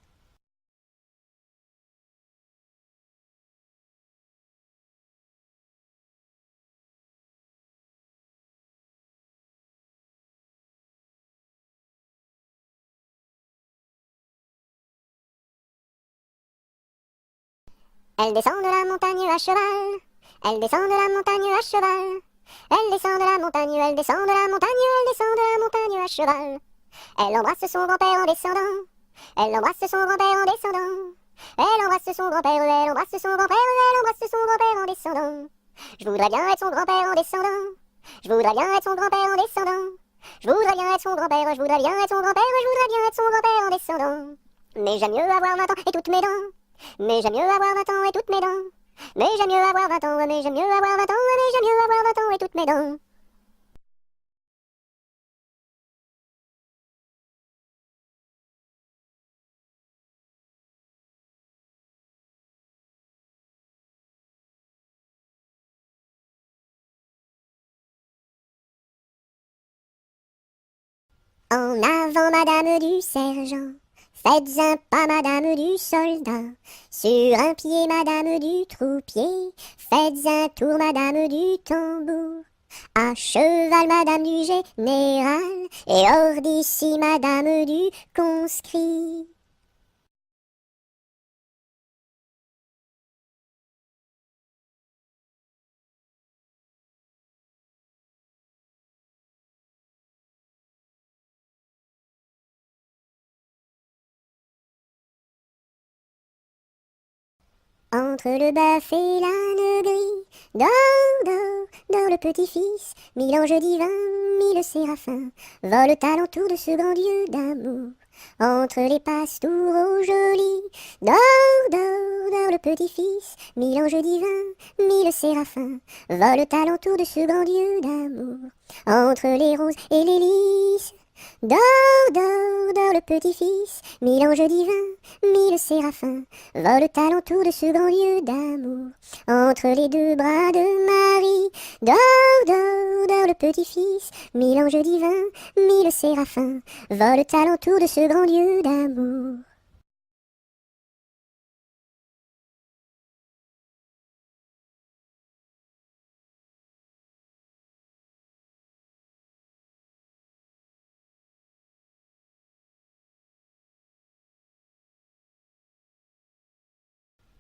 Elle descend de la montagne à cheval. Elle descend de la montagne à cheval. Elle descend de la montagne, elle descend de la montagne, elle descend de la montagne à cheval. Elle embrasse son grand-père en descendant. Elle embrasse son grand-père en descendant. Elle embrasse son grand-père, elle embrasse son grand-père, elle embrasse son grand-père en descendant. Je voudrais bien être son grand-père en descendant. Je voudrais bien être son grand-père en descendant. Je voudrais bien être son grand-père, je voudrais bien être son grand-père, je voudrais bien être son grand-père en descendant. Mais j'aime mieux avoir 20 ans et toutes mes dents. Mais j'aime mieux avoir 20 ans et toutes mes dents. Mais j'aime mieux avoir 20 ans, mais j'aime mieux avoir 20 ans, mais j'aime mieux avoir 20 ans et toutes mes dents. En avant, madame du sergent. Faites un pas, madame du soldat. Sur un pied, madame du troupier. Faites un tour, madame du tambour. À cheval, madame du général. Et hors d'ici, madame du conscrit. Entre le bœuf et l'âne gris, dors, dors, dors le petit-fils, mille anges divins, mille séraphins, volent alentour de ce grand Dieu d'amour. Entre les pastouraux jolis, dors, dors, dors le petit-fils, mille anges divins, mille séraphins, volent alentour de ce grand Dieu d'amour. Entre les roses et les lys, dors, dors, dors le petit-fils, mille anges divins, mille séraphins, volent alentour de ce grand lieu d'amour. Entre les deux bras de Marie, dors, dors, dors le petit-fils, mille anges divins, mille séraphins, volent alentour de ce grand lieu d'amour.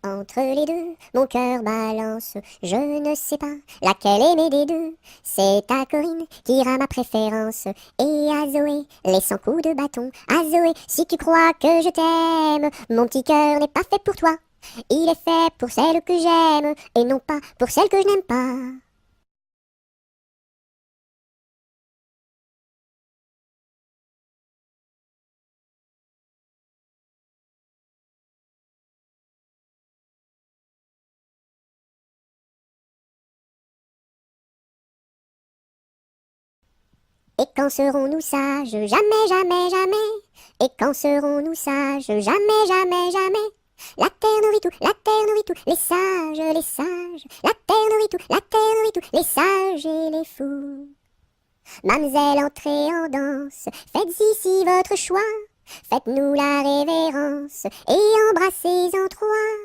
Entre les deux, mon cœur balance, je ne sais pas laquelle aimer des deux. C'est à Corinne qu'ira ma préférence, et à Zoé les 100 coups de bâton. À Zoé, si tu crois que je t'aime, mon petit cœur n'est pas fait pour toi. Il est fait pour celle que j'aime, et non pas pour celle que je n'aime pas. Et quand serons-nous sages? Jamais, jamais, jamais. Et quand serons-nous sages? Jamais, jamais, jamais. La terre nourrit tout, la terre nourrit tout, les sages, les sages. La terre nourrit tout, la terre nourrit tout, les sages et les fous. Mamselle, entrez en danse, faites ici votre choix. Faites-nous la révérence et embrassez en trois.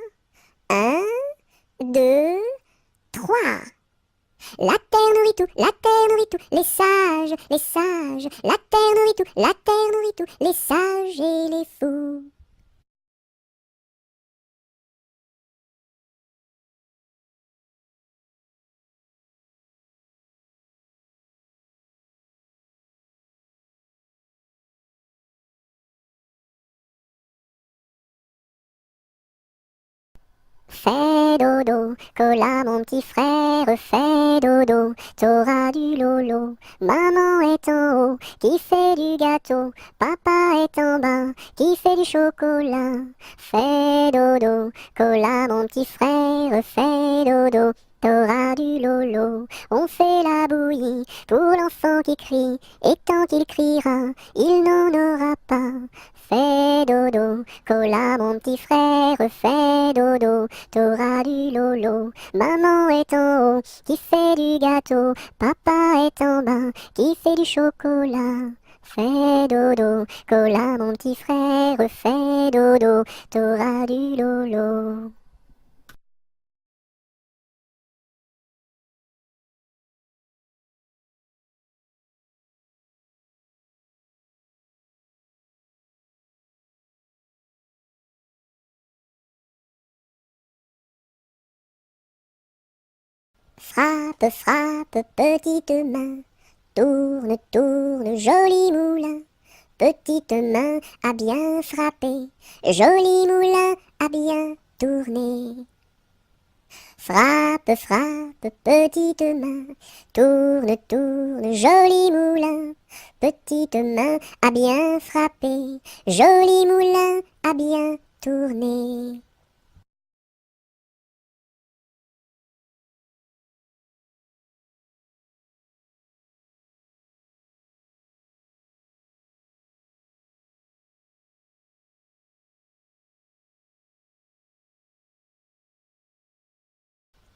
Un, deux, trois. La terre nourrit tout, la terre nourrit tout, les sages, les sages. La terre nourrit tout, la terre nourrit tout, les sages et les fous. Fais dodo, cola mon petit frère, fais dodo, t'auras du lolo. Maman est en haut, qui fait du gâteau, papa est en bas, qui fait du chocolat. Fais dodo, cola mon petit frère, fais dodo, t'auras du lolo. On fait la bouillie pour l'enfant qui crie, et tant qu'il criera, il n'en aura pas. Fais dodo, cola mon petit frère, fais dodo, t'auras du lolo. Maman est en haut, qui fait du gâteau, papa est en bas, qui fait du chocolat. Fais dodo, cola mon petit frère, fais dodo, t'auras du lolo. Frappe, frappe, petite main, tourne, tourne, joli moulin. Petite main à bien frapper, joli moulin à bien tourner. Frappe, frappe, petite main, tourne, tourne, joli moulin. Petite main à bien frapper, joli moulin à bien tourner.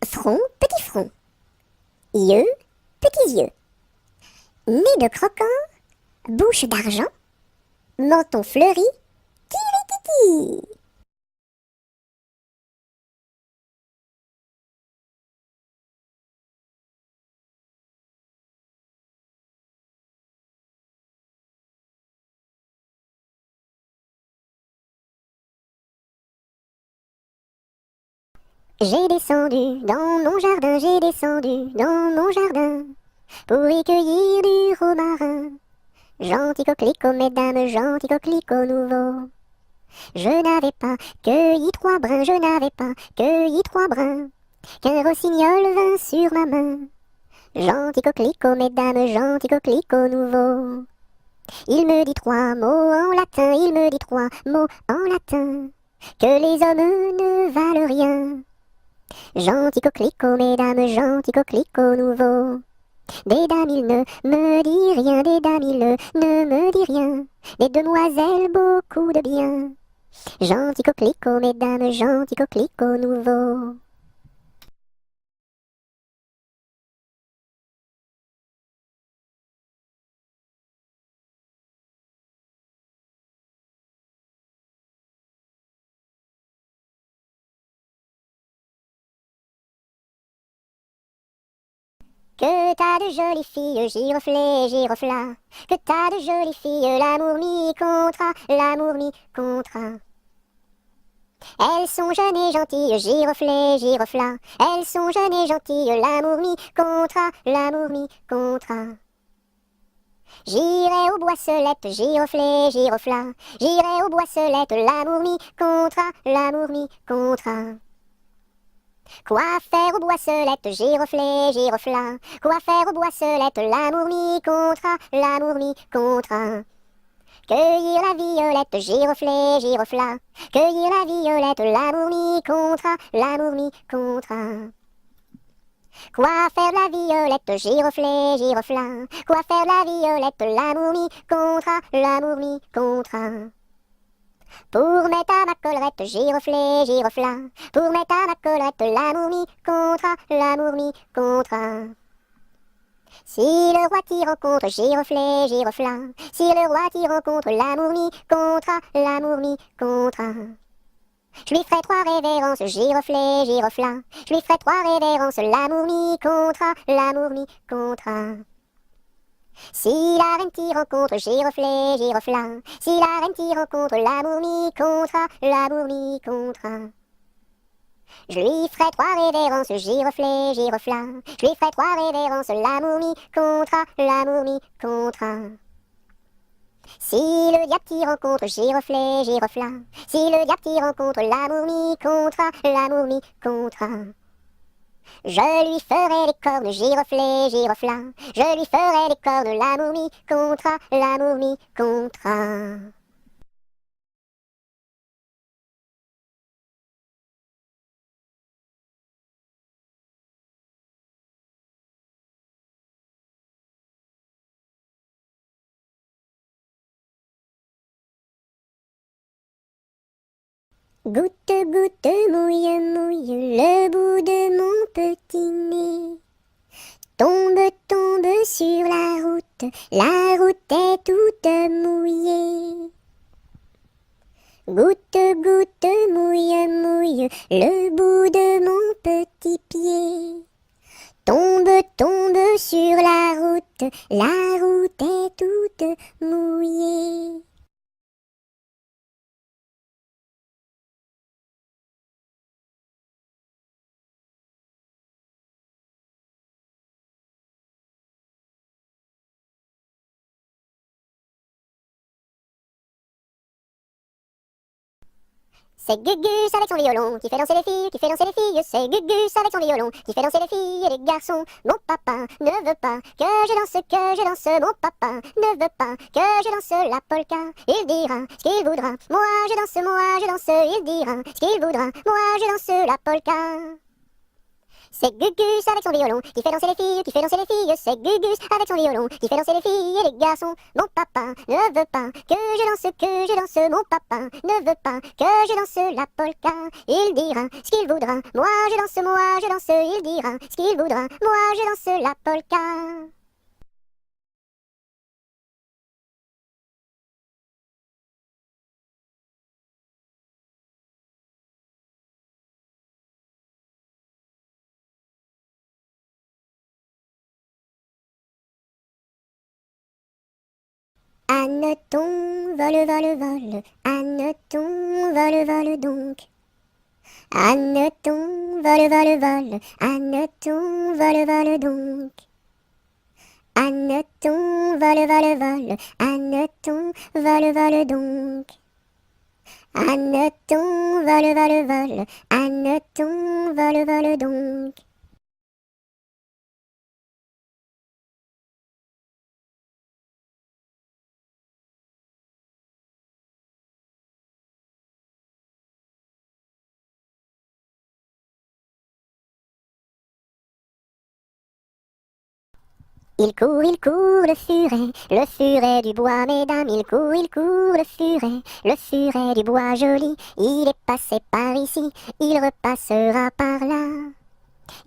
Front, petit front. Yeux, petits yeux. Nez de croquant, bouche d'argent, menton fleuri, tiri. J'ai descendu dans mon jardin, j'ai descendu dans mon jardin pour y cueillir du romarin. Gentil coquelicot, mesdames, gentil coquelicot nouveau. Je n'avais pas cueilli 3 brins, je n'avais pas cueilli 3 brins, qu'un rossignol vint sur ma main. Gentil coquelicot, mesdames, gentil coquelicot nouveau. Il me dit 3 mots en latin, il me dit 3 mots en latin, que les hommes ne valent rien. Gentil coquelicot, mesdames, gentil coquelicot nouveau. Des dames, il ne me dit rien, des dames, il ne me dit rien. Des demoiselles, beaucoup de bien. Gentil coquelicot, mesdames, gentil coquelicot nouveau. Que t'as de jolies filles, giroflées, girofla. Que t'as de jolies filles, l'amour mi contra, l'amour mi contra. Elles sont jeunes et gentilles, giroflées et giroflard. Elles sont jeunes et gentilles, l'amour mi contra, l'amour mi contra. J'irai aux boisselettes, giroflées, giroflard. J'irai aux boisselettes, l'amour mi contra, l'amour mi contra. Quoi faire aux boisselettes, giroflées, giroflard? Quoi faire aux boisselettes, l'amour mi contra, l'amour mi contra. Cueillir la violette, giroflée, giroflard. Cueillir la violette, l'amour mi contra, l'amour mi contra. Quoi faire la violette, giroflée, giroflard? Quoi faire la violette, l'amour mi contra, l'amour mi contra. Pour mettre à ma collerette, giroflée, giroflard. Pour mettre à ma collerette, l'amour mi contra, l'amour mi contra. Si le roi t'y rencontre, giroflée, giroflard. Si le roi t'y rencontre, l'amour mi contra, l'amour mi contra. Je lui ferai 3 révérences, giroflée, giroflard. Je lui ferai 3 révérences, l'amour mi contra, l'amour mi contra. Si la reine t'y rencontre, giroflée, giroflard. Si la reine t'y rencontre, l'amour mi contra, l'amour mi contra. Je lui ferai 3 révérences, giroflée, giroflard. Je lui ferai 3 révérences, l'amour mi contra, l'amour mi contra. Si le diable t'y rencontre, giroflée, giroflard. Si le diable t'y rencontre, l'amour mi contra, l'amour mi contra. Je lui ferai les cornes, giroflée, giroflard. Je lui ferai les cornes, l'amour mi contra, l'amour mi contra. Goutte, goutte, mouille, mouille, le bout de mon petit nez. Tombe, tombe sur la route est toute mouillée. Goutte, goutte, mouille, mouille, le bout de mon petit pied. Tombe, tombe sur la route est toute mouillée. C'est Gugus avec son violon qui fait danser les filles, qui fait danser les filles. C'est Gugus avec son violon qui fait danser les filles et les garçons. Mon papa ne veut pas que je danse. Mon papa ne veut pas que je danse la polka. Il dira ce qu'il voudra. Moi je danse. Il dira ce qu'il voudra. Moi je danse la polka. C'est Gugus avec son violon qui fait danser les filles, qui fait danser les filles. C'est Gugus avec son violon qui fait danser les filles et les garçons. Mon papa ne veut pas que je danse. Mon papa ne veut pas que je danse la polka. Il dira ce qu'il voudra. Moi je danse. Il dira ce qu'il voudra. Moi je danse la polka. Anneton, vole, vole, vole. Anneton, vole, vole donc. Anneton, vole, vole, vole. Anneton, vole, vole donc. Anneton, vole, vole, vole. Anneton, vole, vole donc. Anneton, vole, vole, vole. Anneton, vole, vole donc. Il court, le furet du bois, mesdames. Il court, le furet du bois joli. Il est passé par ici, il repassera par là.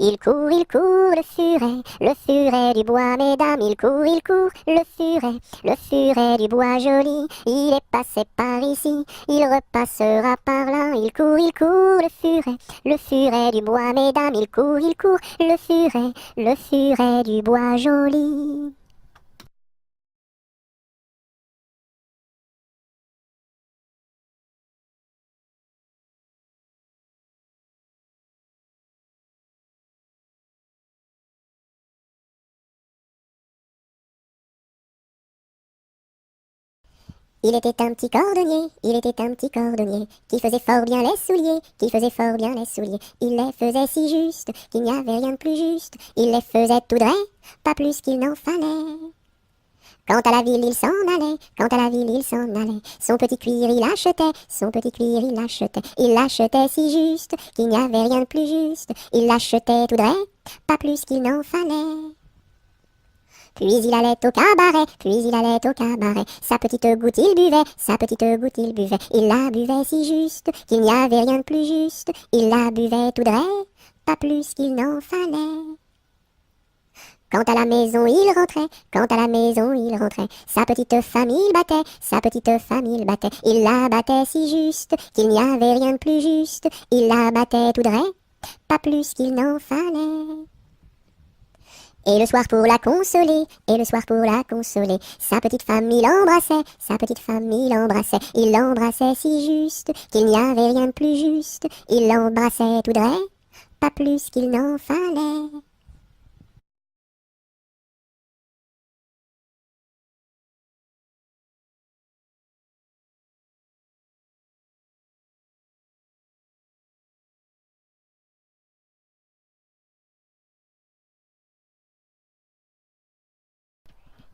Il court, le furet du bois, mesdames. Il court, le furet du bois joli. Il est passé par ici, il repassera par là. Il court, le furet du bois, mesdames. Il court, le furet du bois joli. Il était un petit cordonnier, il était un petit cordonnier, qui faisait fort bien les souliers, qui faisait fort bien les souliers. Il les faisait si juste, qu'il n'y avait rien de plus juste. Il les faisait tout droit, pas plus qu'il n'en fallait. Quant à la ville, il s'en allait, quant à la ville, il s'en allait. Son petit cuir, il achetait, son petit cuir, il achetait. Il l'achetait si juste, qu'il n'y avait rien de plus juste. Il l'achetait tout droit, pas plus qu'il n'en fallait. Puis il allait au cabaret, puis il allait au cabaret. Sa petite goutte il buvait, sa petite goutte il buvait. Il la buvait si juste, qu'il n'y avait rien de plus juste. Il la buvait tout droit, pas plus qu'il n'en fallait. Quant à la maison il rentrait, quant à la maison il rentrait. Sa petite femme il battait, sa petite femme il battait. Il la battait si juste, qu'il n'y avait rien de plus juste. Il la battait tout droit, pas plus qu'il n'en fallait. Et le soir pour la consoler, et le soir pour la consoler, sa petite femme il embrassait, sa petite femme il l'embrassait si juste, qu'il n'y avait rien de plus juste, il l'embrassait tout droit, pas plus qu'il n'en fallait.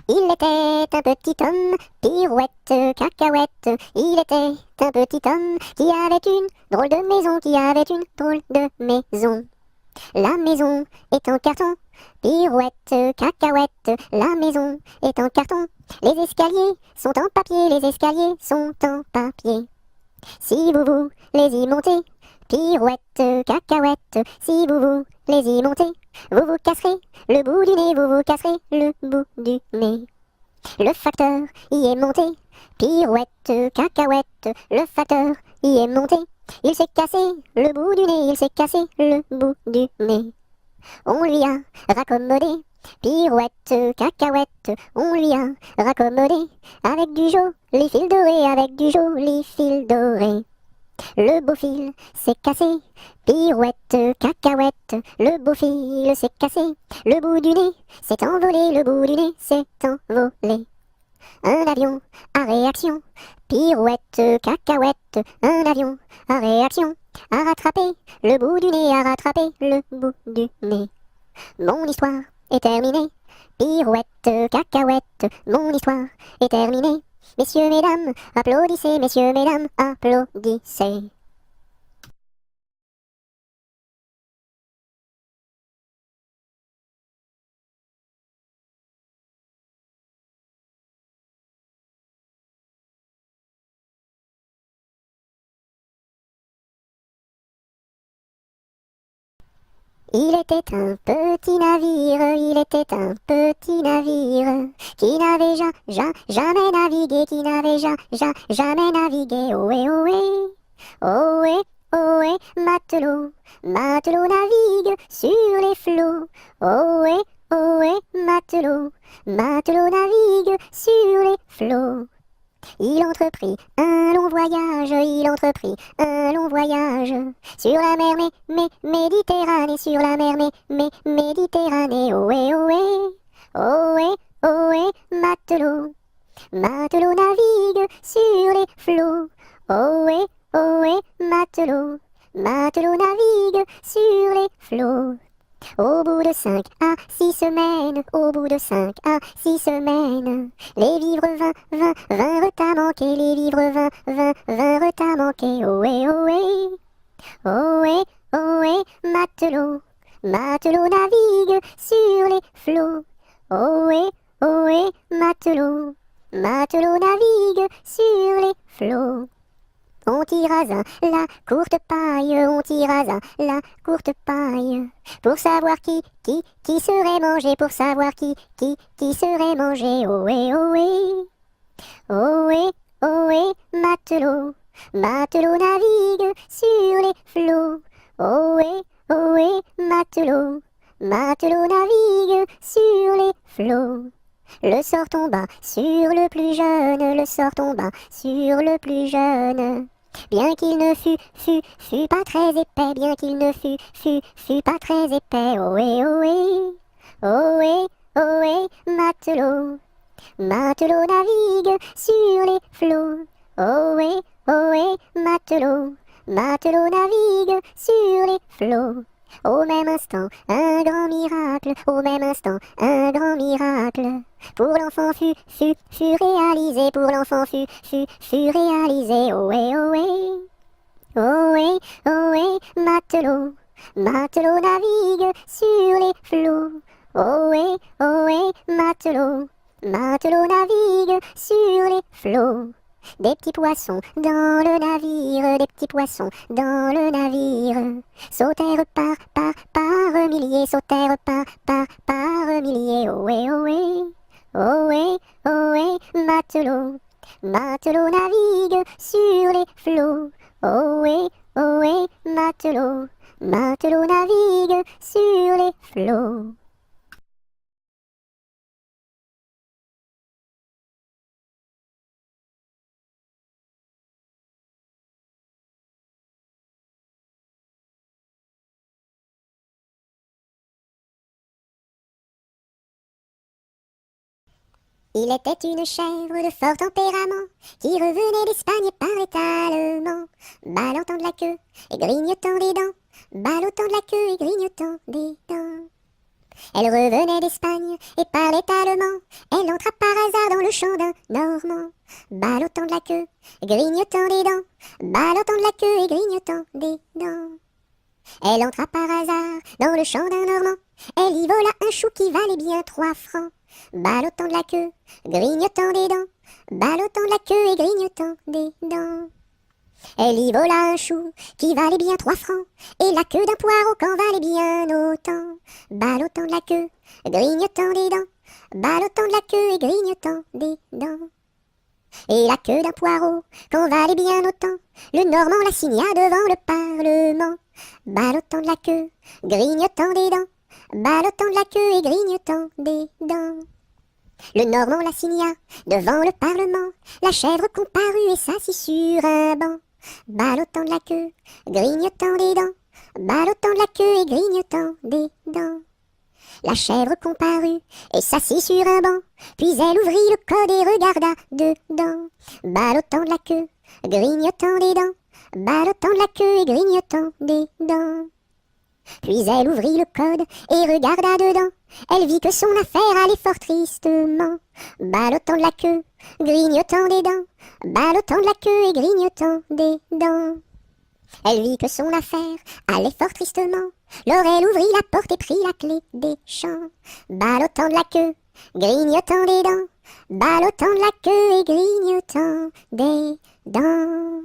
Il était un petit homme, pirouette, cacahuète. Il était un petit homme qui avait une drôle de maison, qui avait une drôle de maison. La maison est en carton, pirouette, cacahuète. La maison est en carton. Les escaliers sont en papier, les escaliers sont en papier. Si vous les y montez, pirouette, cacahuète, si vous les y montez, vous vous casserez le bout du nez, vous vous casserez le bout du nez. Le facteur y est monté, pirouette, cacahuète, le facteur y est monté. Il s'est cassé le bout du nez, il s'est cassé le bout du nez. On lui a raccommodé, pirouette, cacahuète, on lui a raccommodé, avec du joli fil doré, avec du joli fil doré. Le beau fil s'est cassé, pirouette, cacahuète, le beau fil s'est cassé, le bout du nez s'est envolé, le bout du nez s'est envolé. Un avion à réaction, pirouette, cacahuète, un avion à réaction, a rattrapé le bout du nez, a rattrapé le bout du nez. Mon histoire est terminée, pirouette, cacahuète, mon histoire est terminée. Messieurs, mesdames, applaudissez, messieurs, mesdames, applaudissez. Il était un petit navire, il était un petit navire, qui n'avait jamais navigué, qui n'avait jamais navigué. Ohé, ohé, ohé, ohé, matelot, matelot navigue sur les flots. Ohé, ohé, matelot, matelot navigue sur les flots. Il entreprit un long voyage, il entreprit un long voyage sur la mer Méditerranée, sur la mer Méditerranée. Ohé, ohé, ohé, ohé, matelot, matelot navigue sur les flots. Ohé, ohé, matelot, matelot navigue sur les flots. Au bout de 5 à 6 semaines, au bout de 5 à 6 semaines, les vivres vinrent à manquer, les vivres vinrent à manquer. Ohé, ohé, ohé, ohé, matelot, matelot navigue sur les flots. Ohé, ohé, matelot, matelot navigue sur les flots. On tira la courte paille, on tira la courte paille, pour savoir qui serait mangé, pour savoir qui serait mangé. Ohé, ohé, ohé, ohé, matelot, matelot navigue sur les flots. Ohé, ohé, matelot, matelot navigue sur les flots. Le sort tomba sur le plus jeune, le sort tomba sur le plus jeune. Bien qu'il ne fût pas très épais, bien qu'il ne fût pas très épais. Ohé, ohé, ohé, ohé, matelot, matelot navigue sur les flots. Ohé, ohé, matelot, matelot navigue sur les flots. Au même instant, un grand miracle, au même instant, un grand miracle. Pour l'enfant fut réalisé, pour l'enfant fut réalisé. Ohé, ohé, ohé, ohé, matelot, matelot navigue sur les flots. Ohé, ohé, matelot, matelot navigue sur les flots. Des petits poissons dans le navire, des petits poissons dans le navire. Sautèrent par milliers, sautèrent par milliers. Ohé, ohé, ohé, ohé, matelot, matelot navigue sur les flots. Ohé, ohé, matelot, matelot navigue sur les flots. Il était une chèvre de fort tempérament qui revenait d'Espagne et parlait allemand, ballottant de la queue et grignotant des dents, ballottant de la queue et grignotant des dents. Elle revenait d'Espagne et parlait allemand, elle entra par hasard dans le champ d'un Normand, ballottant de la queue, grignotant des dents, ballottant de la queue et grignotant des dents. Elle entra par hasard dans le champ d'un Normand, elle y vola un chou qui valait bien 3 francs. Ballottant de la queue, grignotant des dents, ballottant de la queue et grignotant des dents. Elle y vola un chou qui valait bien 3 francs, et la queue d'un poireau qu'en valait bien autant. Ballottant de la queue, grignotant des dents, ballottant de la queue et grignotant des dents. Et la queue d'un poireau qu'en valait bien autant, le Normand la signa devant le Parlement. Ballottant de la queue, grignotant des dents, ballottant de la queue et grignotant des dents. Le Normand la signa devant le Parlement, la chèvre comparut et s'assit sur un banc. Ballottant de la queue, grignotant des dents, ballottant de la queue et grignotant des dents. La chèvre comparut et s'assit sur un banc, puis elle ouvrit le code et regarda dedans. Ballottant de la queue, grignotant des dents, ballottant de la queue et grignotant des dents. Puis elle ouvrit le code et regarda dedans. Elle vit que son affaire allait fort tristement. Ballottant de la queue, grignotant des dents, ballottant de la queue et grignotant des dents. Elle vit que son affaire allait fort tristement. Alors elle ouvrit la porte et prit la clé des champs. Ballottant de la queue, grignotant des dents, ballottant de la queue et grignotant des dents.